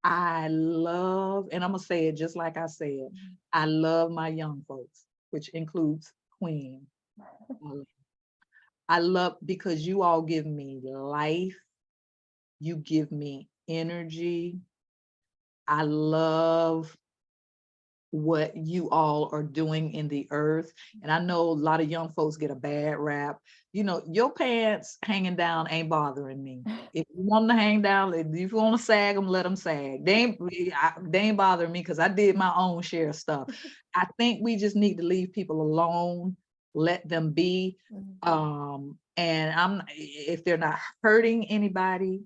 Speaker 2: I love, and I'm gonna say it just like I said, I love my young folks, which includes Queen. I love because you all give me life. You give me energy. I love what you all are doing in the earth. And I know a lot of young folks get a bad rap. Your pants hanging down ain't bothering me. If you want them to hang down, if you want to sag them, let them sag. They ain't bothering me because I did my own share of stuff. I think we just need to leave people alone, let them be. And if they're not hurting anybody,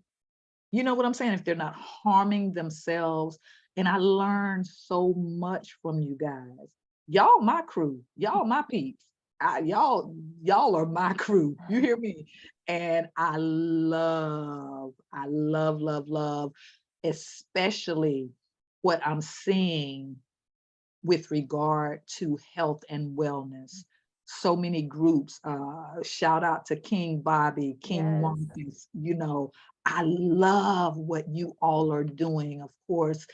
Speaker 2: you know what I'm saying? If they're not harming themselves. And I learned so much from you guys. Y'all my crew. Y'all my peeps. Y'all are my crew. You hear me? And I love, love, especially what I'm seeing with regard to health and wellness. So many groups, shout out to King Bobby, King Marcus, I love what you all are doing. Of course,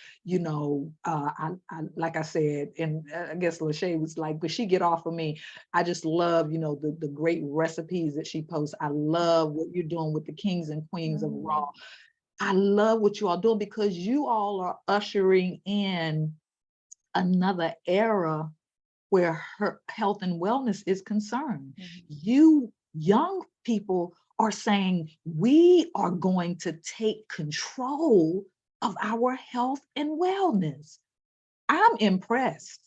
Speaker 2: I like I said, and I guess Lachey was like, but she get off of me. I just love, the great recipes that she posts. I love what you're doing with the kings and queens of Raw. I love what you all doing because you all are ushering in another era where her health and wellness is concerned. You young people are saying we are going to take control of our health and wellness. I'm impressed.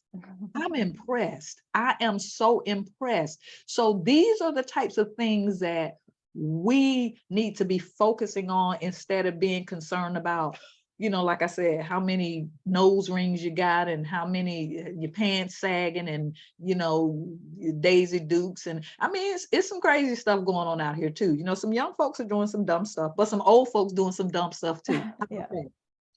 Speaker 2: I'm impressed. I am so impressed. So these are the types of things that we need to be focusing on instead of being concerned about, like I said, how many nose rings you got and how many your pants sagging and, your Daisy Dukes. And I mean, it's some crazy stuff going on out here too. Some young folks are doing some dumb stuff, but some old folks doing some dumb stuff too.
Speaker 1: Yeah.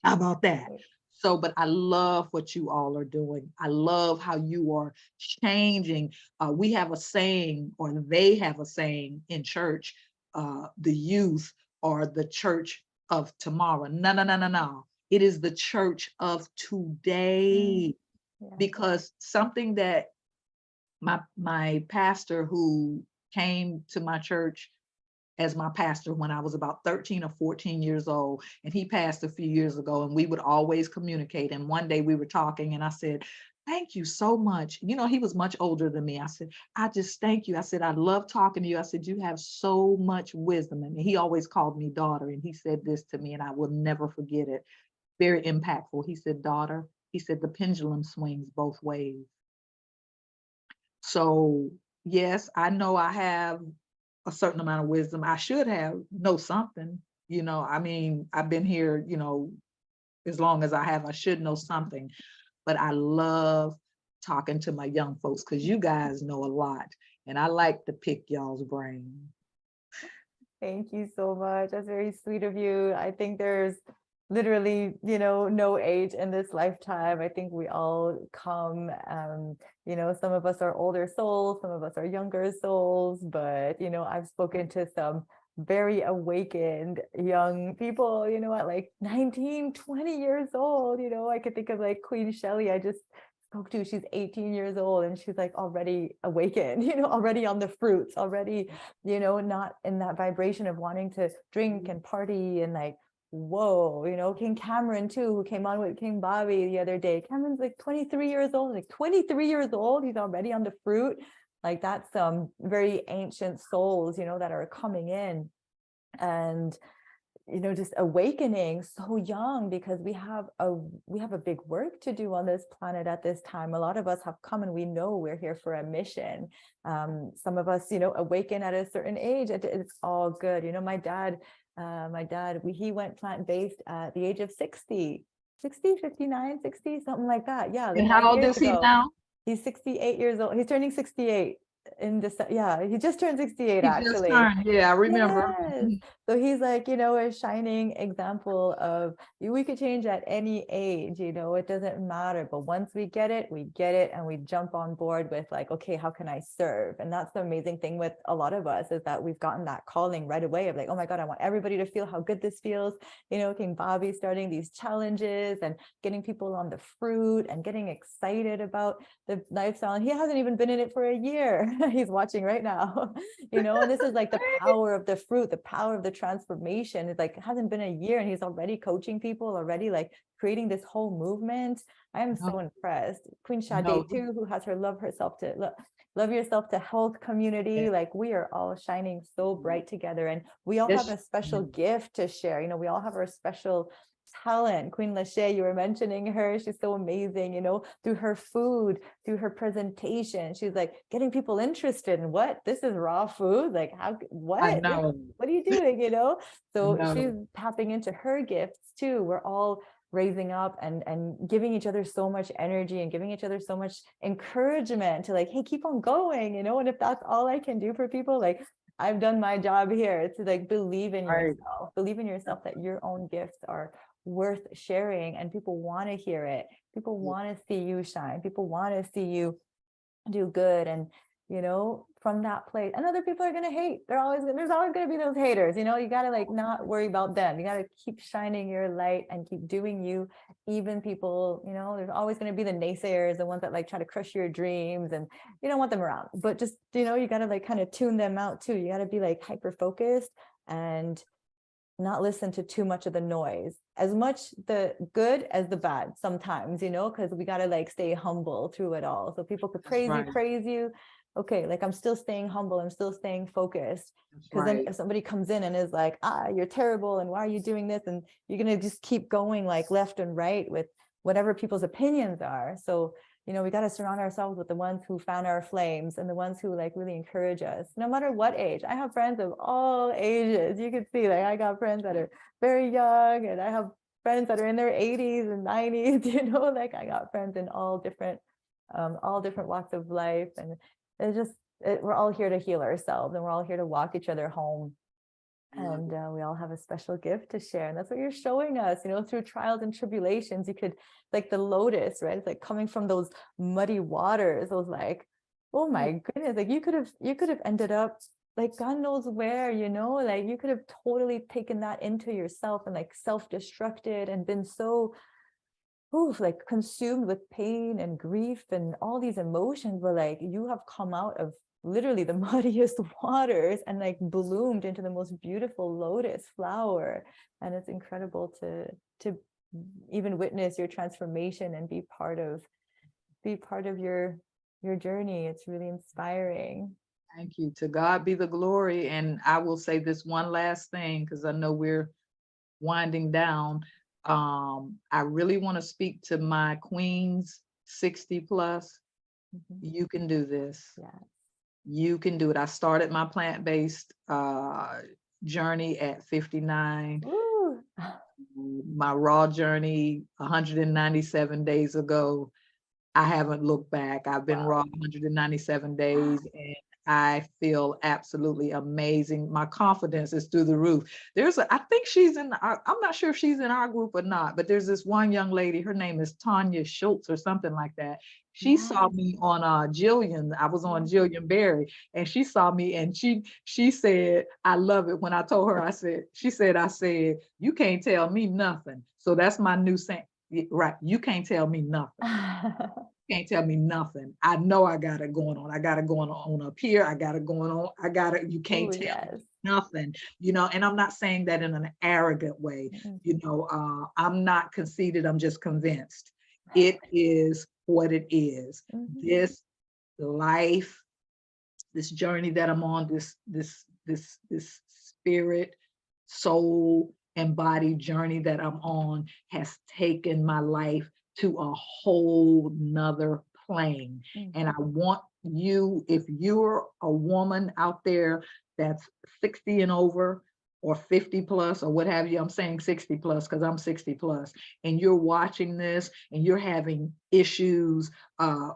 Speaker 2: How about that? So, but I love what you all are doing. I love how you are changing. We have a saying, or they have a saying in church, the youth are the church of tomorrow. No, no, no, no, no. It is the church of today.
Speaker 1: Yeah.
Speaker 2: Because something that my pastor who came to my church as my pastor when I was about 13 or 14 years old. And he passed a few years ago, and we would always communicate. And one day we were talking and I said, thank you so much. He was much older than me. I said, I just thank you. I said, I love talking to you. I said, you have so much wisdom. And he always called me daughter. And he said this to me, and I will never forget it. Very impactful. He said, daughter, he said, the pendulum swings both ways. So yes, I know I have a certain amount of wisdom. I should know something, I mean, I've been here, as long as I have, I should know something, but I love talking to my young folks because you guys know a lot and I like to pick y'all's brain.
Speaker 1: Thank you so much. That's very sweet of you. I think there's literally, no age in this lifetime. I think we all come, some of us are older souls, some of us are younger souls, but, I've spoken to some very awakened young people, at like 19, 20 years old. I could think of like Queen Shelley. I just spoke to, she's 18 years old and she's like already awakened, already on the fruits, already, not in that vibration of wanting to drink and party and like, whoa, King Cameron too, who came on with King Bobby the other day. Cameron's like 23 years old, he's already on the fruit. Like that's some very ancient souls, that are coming in and just awakening so young, because we have a big work to do on this planet at this time. A lot of us have come and we know we're here for a mission. Some of us, awaken at a certain age. It's all good. My dad, he went plant-based at the age of 60, 59, 60, something like that. Yeah.
Speaker 2: And how old is he now?
Speaker 1: He's 68 years old. He's turning 68 in December. Yeah, he just turned 68
Speaker 2: He
Speaker 1: actually.
Speaker 2: just turned, yeah, I remember.
Speaker 1: Yes. So he's like, a shining example of we could change at any age, it doesn't matter. But once we get it, and we jump on board with like, okay, how can I serve? And that's the amazing thing with a lot of us, is that we've gotten that calling right away of like, oh my God, I want everybody to feel how good this feels. King Bobby starting these challenges and getting people on the fruit and getting excited about the lifestyle. And he hasn't even been in it for a year. He's watching right now, and this is like the power of the fruit, the power of the transformation. It's like, it hasn't been a year and he's already coaching people, already like creating this whole movement. I am so impressed. Queen Sade too, who has her love yourself to health community. Like we are all shining so bright together, and we all have a special gift to share. We all have our special talent. Queen Lachey, you were mentioning her, she's so amazing, through her food, through her presentation. She's like getting people interested in what this is, raw food, like what are you doing, so she's tapping into her gifts too. We're all raising up and giving each other so much energy and giving each other so much encouragement to like, hey, keep on going, and if that's all I can do for people, like I've done my job here. To like believe in yourself, that your own gifts are worth sharing, and people want to hear it. People want to see you shine. People want to see you do good. And from that place, and other people are going to hate. There's always going to be those haters. You got to like not worry about them. You got to keep shining your light and keep doing you. Even people, there's always going to be the naysayers, the ones that like try to crush your dreams, and you don't want them around. But just you got to like kind of tune them out too. You got to be like hyper focused and not listen to too much of the noise, as much the good as the bad sometimes, because we got to like stay humble through it all. So people could praise you, okay, like I'm still staying humble, I'm still staying focused.
Speaker 2: That's
Speaker 1: Because then
Speaker 2: right.
Speaker 1: if somebody comes in and is like, you're terrible, and why are you doing this? And you're gonna just keep going like left and right with whatever people's opinions are. So, we got to surround ourselves with the ones who fan our flames and the ones who like really encourage us, no matter what age. I have friends of all ages. You can see, like, I got friends that are very young, and I have friends that are in their 80s and 90s, like I got friends in all different walks of life. And it's just, we're all here to heal ourselves, and we're all here to walk each other home. And we all have a special gift to share. And that's what you're showing us, through trials and tribulations. You could, like the lotus, right? It's like coming from those muddy waters, those like, oh my goodness, like you could have ended up like God knows where, like you could have totally taken that into yourself and like self-destructed and been so like consumed with pain and grief and all these emotions. But like you have come out of literally the muddiest waters and like bloomed into the most beautiful lotus flower. And it's incredible to even witness your transformation and be part of your journey. It's really inspiring.
Speaker 2: Thank you. To God be the glory. And I will say this one last thing, because I know we're winding down. I really want to speak to my queens 60 plus. You can do this.
Speaker 1: Yeah.
Speaker 2: You can do it. I started my plant-based journey at 59.
Speaker 1: Ooh.
Speaker 2: My raw journey 197 days ago. I haven't looked back. I've been raw 197 days, and I feel absolutely amazing. My confidence is through the roof. I think she's I'm not sure if she's in our group or not, but there's this one young lady, her name is Tanya Schultz or something like that. She saw me on Jillian. I was on Jillian Berry, and she saw me, and she said, I love it. When I told her, I said, you can't tell me nothing. So that's my new saying. Right. You can't tell me nothing. Can't tell me nothing. I know I got it going on. I got it going on up here. I got it going on. I got it. You can't tell me nothing, and I'm not saying that in an arrogant way. I'm not conceited. I'm just convinced. It is what it is. This life, this journey that I'm on, this spirit, soul, and body journey that I'm on has taken my life to a whole nother plane. And I want you, if you're a woman out there that's 60 and over, or 50 plus, or what have you, I'm saying 60 plus because I'm 60 plus, and you're watching this and you're having issues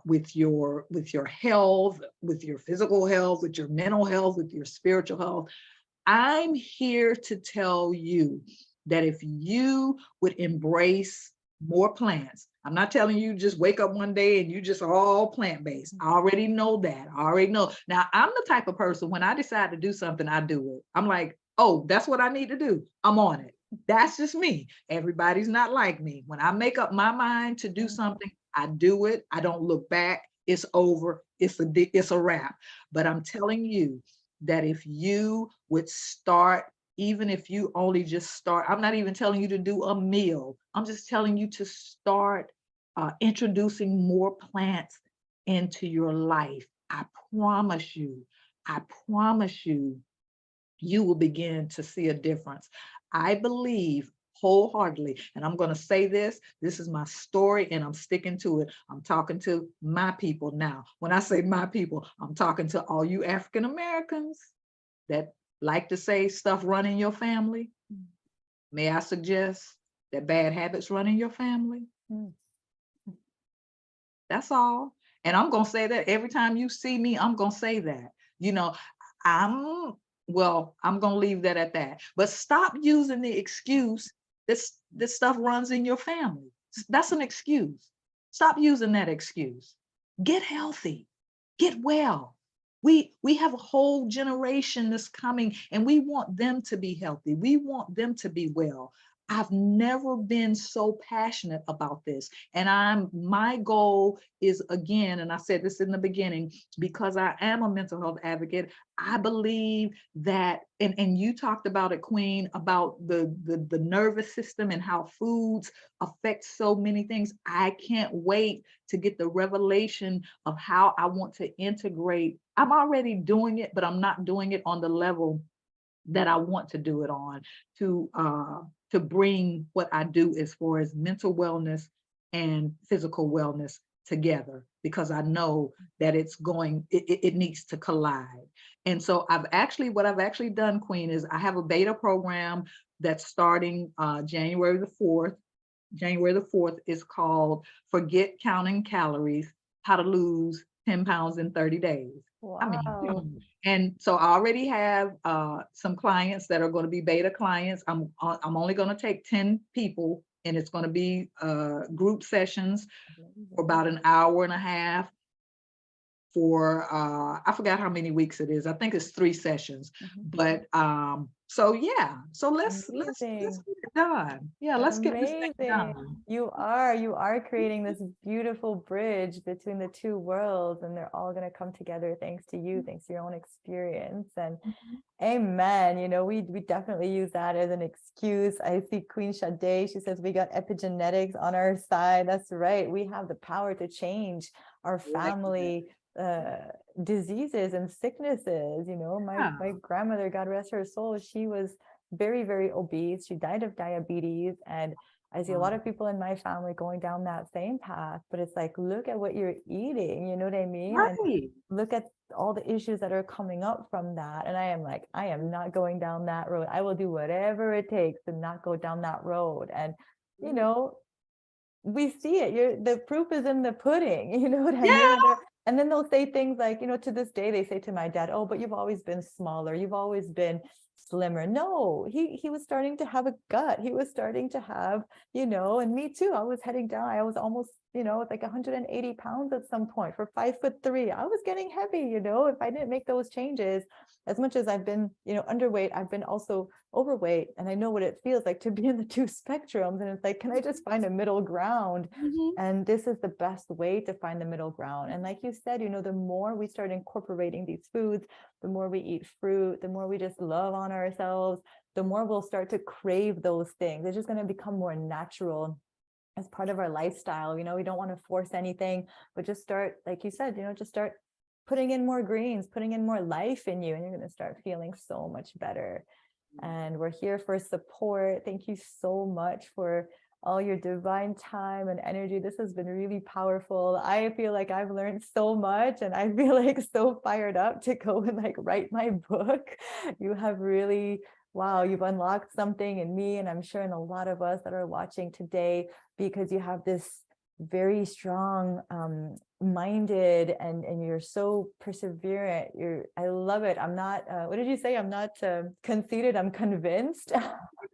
Speaker 2: with your health, with your physical health, with your mental health, with your spiritual health, I'm here to tell you that if you would embrace more plants, I'm not telling you just wake up one day and you just all plant-based. I already know that. I already know. Now, I'm the type of person, when I decide to do something, I do it. I'm like, oh, that's what I need to do. I'm on it. That's just me. Everybody's not like me. When I make up my mind to do something, I do it. I don't look back. It's over. It's a wrap. But I'm telling you that if you would start, even if you only just start, I'm not even telling you to do a meal. I'm just telling you to start introducing more plants into your life. I promise you, you will begin to see a difference. I believe wholeheartedly, and I'm going to say this is my story and I'm sticking to it. I'm talking to my people now. When I say my people, I'm talking to all you African Americans that like to say stuff run in your family. May I suggest that bad habits run in your family? That's all. And I'm going to say that every time you see me, I'm going to say that. I'm going to leave that at that. But stop using the excuse that this stuff runs in your family. That's an excuse. Stop using that excuse. Get healthy. Get well. We have a whole generation that's coming, and we want them to be healthy. We want them to be well. I've never been so passionate about this. And my goal is, again, and I said this in the beginning, because I am a mental health advocate, I believe that, and you talked about it, Queen, about the nervous system and how foods affect so many things. I can't wait to get the revelation of how I want to integrate I'm already doing it, but I'm not doing it on the level that I want to do it on, to bring what I do as far as mental wellness and physical wellness together, because I know that it needs to collide. And so what I've actually done, Queen, is I have a beta program that's starting January the 4th. January the 4th is called Forget Counting Calories, How to Lose 10 Pounds in 30 Days. I mean,
Speaker 1: Wow.
Speaker 2: and so I already have some clients that are going to be beta clients. I'm only going to take 10 people, and it's going to be group sessions for
Speaker 1: Amazing.
Speaker 2: about an hour and a half for I forgot how many weeks it is. I think it's 3 sessions.
Speaker 1: Mhm.
Speaker 2: But so yeah, so let's
Speaker 1: Amazing.
Speaker 2: get it done. Yeah, let's get this thing
Speaker 1: Amazing.
Speaker 2: done.
Speaker 1: You are creating this beautiful bridge between the two worlds, and they're all going to come together thanks to you, thanks to your own experience. And
Speaker 2: Mhm.
Speaker 1: amen. We definitely use that as an excuse. I see Queen Sade, she says we got epigenetics on our side. That's right. We have the power to change our
Speaker 2: I like that.
Speaker 1: family diseases and sicknesses. My
Speaker 2: Yeah.
Speaker 1: grandmother, God rest her soul, she was very, very obese. She died of diabetes. And I see a lot
Speaker 2: Wow.
Speaker 1: of people in my family going down that same path, but it's like, look at what you're eating, you know what I mean? And
Speaker 2: Right.
Speaker 1: look at all the issues that are coming up from that. And I am like, I am not going down that road. I will do whatever it takes to not go down that road. And, you know, we see it. The proof is in the pudding, you know what I mean?
Speaker 2: Yeah.
Speaker 1: And then they'll say things like, to this day, they say to my dad, oh, but you've always been smaller. You've always been slimmer. No, he was starting to have a gut. He was starting to have, and me too. I was heading down. I was almost, like 180 pounds at some point for 5'3". I was getting heavy, if I didn't make those changes. As much as I've been, underweight, I've been also overweight, and I know what it feels like to be in the two spectrums. And it's like, can I just find a middle ground?
Speaker 2: Mhm.
Speaker 1: And this is the best way to find the middle ground. And like you said, the more we start incorporating these foods, the more we eat fruit, the more we just love on ourselves, the more we'll start to crave those things. It's just going to become more natural as part of our lifestyle. We don't want to force anything, but just start, like you said, just start putting in more greens, putting in more life in you, and you're going to start feeling so much better. And we're here for support. Thank you so much for all your divine time and energy. This has been really powerful. I feel like I've learned so much, and I feel like so fired up to go and like write my book. You have really, wow, you've unlocked something in me, and I'm sure in a lot of us that are watching today, because you have this very strong minded, and you're so perseverant. I love it. I'm not what did you say? I'm not conceited, I'm convinced.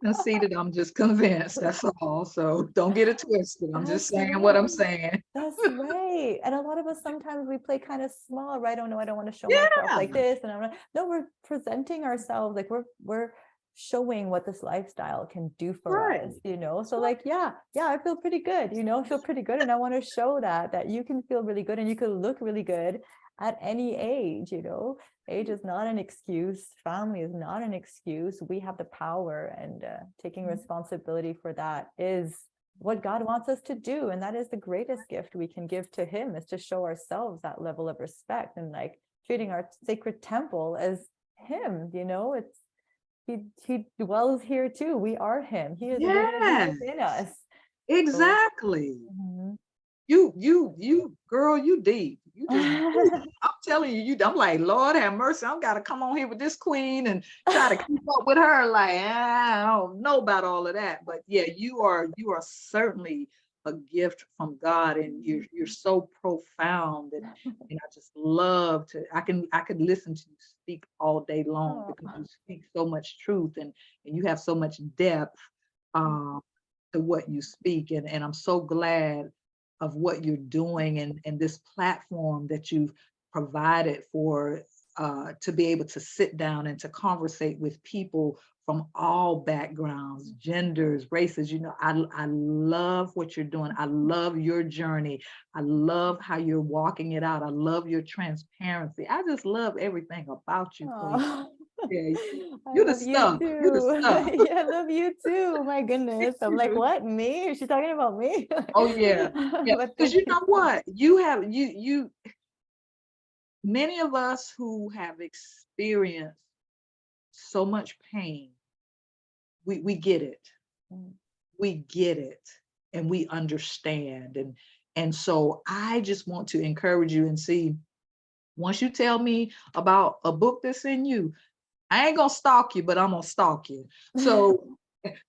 Speaker 2: Conceited, I'm just convinced. That's all. So don't get it twisted. I'm just
Speaker 1: That's
Speaker 2: saying what I'm
Speaker 1: right.
Speaker 2: saying.
Speaker 1: That's right. And a lot of us sometimes we play kind of small, right? Oh no, I don't want to show myself
Speaker 2: Yeah.
Speaker 1: like this. And no, we're presenting ourselves like we're showing what this lifestyle can do for
Speaker 2: Right.
Speaker 1: us. So like, yeah, I feel pretty good, I feel pretty good. And I want to show that you can feel really good and you can look really good at any age. Age is not an excuse. Family is not an excuse. We have the power, and taking responsibility for that is what God wants us to do. And that is the greatest gift we can give to him, is to show ourselves that level of respect, and like treating our sacred temple as him. It's he dwells here too. We are him. He is living
Speaker 2: Yeah,
Speaker 1: within us. So
Speaker 2: exactly.
Speaker 1: mhm.
Speaker 2: Girl, you deep. You just, I'm telling you, I'm like, Lord have mercy. I've got to come on here with this queen and try to keep up with her. Like, I don't know about all of that. But yeah, you are certainly a gift from God, and you're so profound, and I just love to, I could listen to you speak all day long,
Speaker 1: Oh.
Speaker 2: because you speak so much truth, and you have so much depth um to what you speak. And I'm so glad of what you're doing, and this platform that you've provided for to be able to sit down and to conversate with people from all backgrounds, genders, races. I love what you're doing. I love your journey. I love how you're walking it out. I love your transparency. I just love everything about you, Queen.
Speaker 1: Oh.
Speaker 2: Yeah,
Speaker 1: I
Speaker 2: you're the
Speaker 1: love you
Speaker 2: stuff. You're the
Speaker 1: too.
Speaker 2: stuff.
Speaker 1: Yeah, I love you too. My goodness. I'm like, what? Me? Is she talking about me?
Speaker 2: Oh yeah, yeah.
Speaker 1: But
Speaker 2: Because
Speaker 1: thank
Speaker 2: you
Speaker 1: you
Speaker 2: know
Speaker 1: so much.
Speaker 2: what? You many of us who have experienced so much pain, we get it.
Speaker 1: Mm.
Speaker 2: We get it and we understand. And so I just want to encourage you and see, once you tell me about a book that's in you, I ain't gonna stalk you, but I'm gonna stalk you. So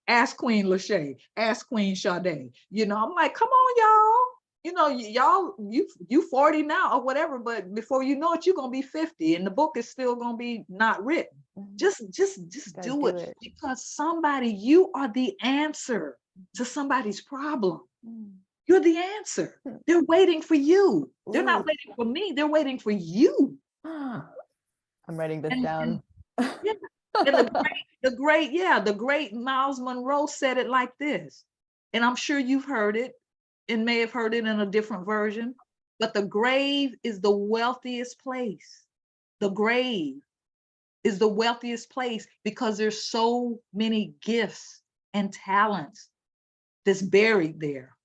Speaker 2: ask Queen Lachey, ask Queen Sade. You know, I'm like, come on, y'all. You know, y'all, you 40 now or whatever, but before you know it, you're gonna be 50, and the book is still gonna be not written.
Speaker 1: Mhm.
Speaker 2: Just
Speaker 1: Gotta
Speaker 2: do
Speaker 1: do
Speaker 2: it,
Speaker 1: it.
Speaker 2: because somebody, you are the answer to somebody's problem.
Speaker 1: Mm.
Speaker 2: You're the answer. They're waiting for you. They're not
Speaker 1: Ooh.
Speaker 2: waiting for me. They're waiting for you.
Speaker 1: I'm writing this
Speaker 2: And
Speaker 1: down.
Speaker 2: yeah, and the great Miles Monroe said it like this. And I'm sure you've heard it and may have heard it in a different version, but the grave is the wealthiest place. The grave is the wealthiest place because there's so many gifts and talents that's buried there.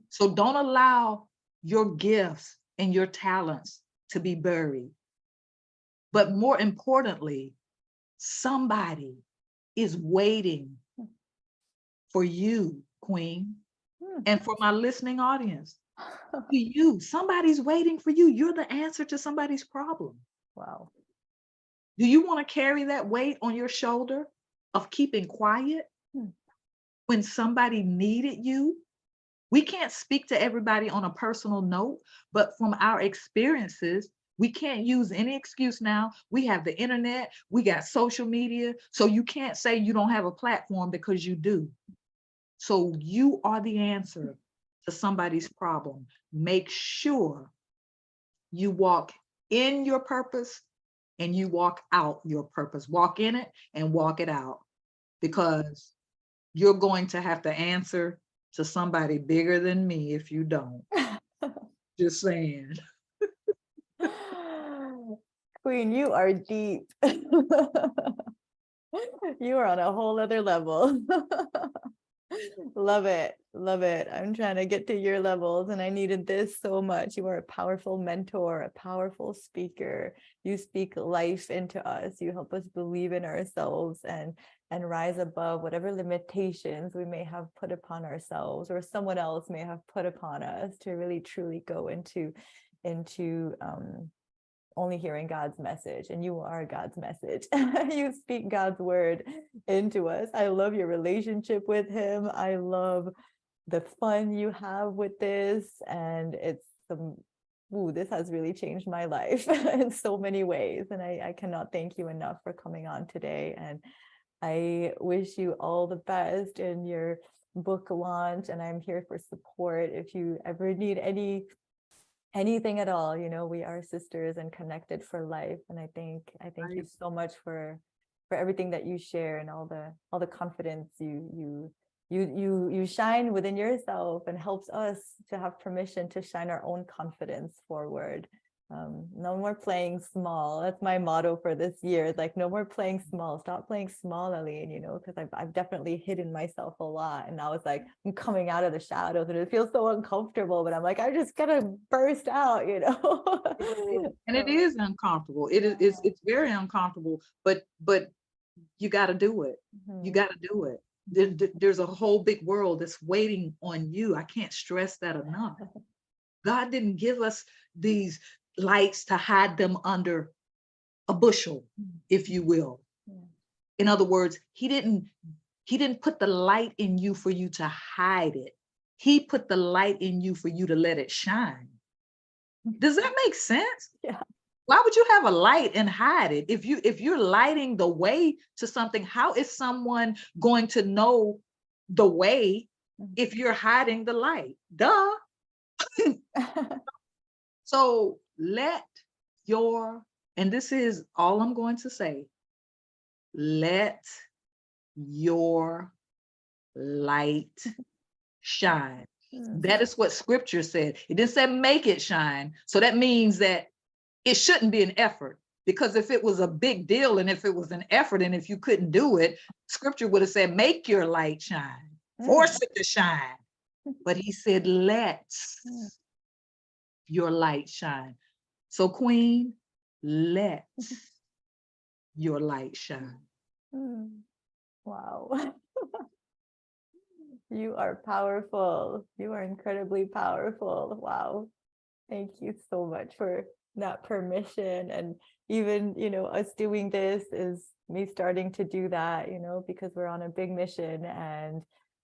Speaker 2: So don't allow your gifts and your talents to be buried. But more importantly, somebody is waiting for you, Queen, and for my listening audience. For you, somebody's waiting for you. You're the answer to somebody's problem.
Speaker 1: Wow.
Speaker 2: Do you want to carry that weight on your shoulder of keeping quiet when somebody needed you? We can't speak to everybody on a personal note, but from our experiences, we can't use any excuse now. We have the internet, we got social media, so you can't say you don't have a platform, because you do. So you are the answer to somebody's problem. Make sure you walk in your purpose and you walk out your purpose. Walk in it and walk it out, because you're going to have to answer to somebody bigger than me if you don't. Just saying.
Speaker 1: Queen, you are deep. You are on a whole other level. Love it. Love it. I'm trying to get to your levels and I needed this so much. You are a powerful mentor, a powerful speaker. You speak life into us. You help us believe in ourselves and rise above whatever limitations we may have put upon ourselves or someone else may have put upon us, to really truly go into only hearing God's message. And you are God's message. You speak God's word into us. I love your relationship with him. I love the fun you have with this. And it's this has really changed my life in so many ways. And I cannot thank you enough for coming on today. And I wish you all the best in your book launch. And I'm here for support. If you ever need anything at all, we are sisters and connected for life. And I thank you so much for everything that you share and all the confidence you shine within yourself, and helps us to have permission to shine our own confidence forward. No more playing small. That's my motto for this year. It's like, no more playing small. Stop playing small, Aline, because I've definitely hidden myself a lot. And now it's like I'm coming out of the shadows and it feels so uncomfortable, but I'm like, I just gotta burst out.
Speaker 2: And it is uncomfortable. It's very uncomfortable, but you got to do it. You got to do it. There's a whole big world that's waiting on you. I can't stress that enough. God didn't give us these lights to hide them under a bushel, if you will. In other words, he didn't put the light in you for you to hide it. He put the light in you for you to let it shine. Does that make sense?
Speaker 1: Yeah.
Speaker 2: Why would you have a light and hide it? If you're lighting the way to something, how is someone going to know the way if you're hiding the light? Duh. So and this is all I'm going to say, let your light shine. That is what scripture said. It didn't say make it shine. So that means that it shouldn't be an effort, because if it was a big deal and if it was an effort and if you couldn't do it, scripture would have said, make your light shine, force it to shine. But he said, let your light shine. So Queen, let your light shine.
Speaker 1: Wow. You are powerful. You are incredibly powerful. Wow. Thank you so much for that permission. And even, us doing this is me starting to do that, because we're on a big mission, and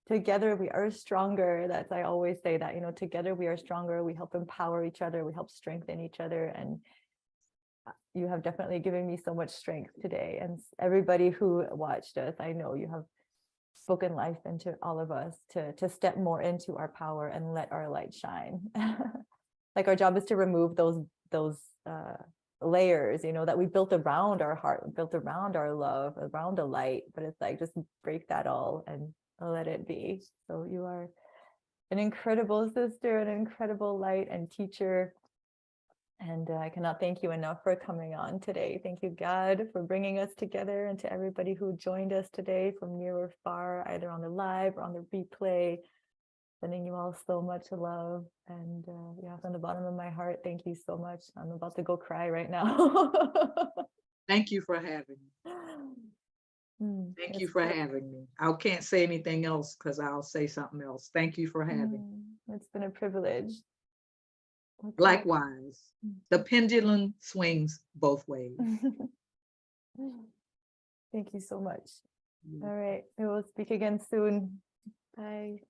Speaker 1: together we are stronger. I always say that, together we are stronger. We help empower each other. We help strengthen each other. And you have definitely given me so much strength today. And everybody who watched us, I know you have spoken life into all of us to step more into our power and let our light shine. Like, our job is to remove those layers, that we built around our heart, built around our love, around the light. But it's like, just break that all and let it be. So you are an incredible sister, an incredible light and teacher. And I cannot thank you enough for coming on today. Thank you, God, for bringing us together, and to everybody who joined us today from near or far, either on the live or on the replay. Sending you all so much love. And yeah, from the bottom of my heart, thank you so much. I'm about to go cry right now.
Speaker 2: Thank you for having me. Thank you for having me. I can't say anything else because I'll say something else. Thank you for having me.
Speaker 1: It's been a privilege. Okay.
Speaker 2: Likewise, the pendulum swings both ways.
Speaker 1: Thank you so much. All right, we will speak again soon. Bye.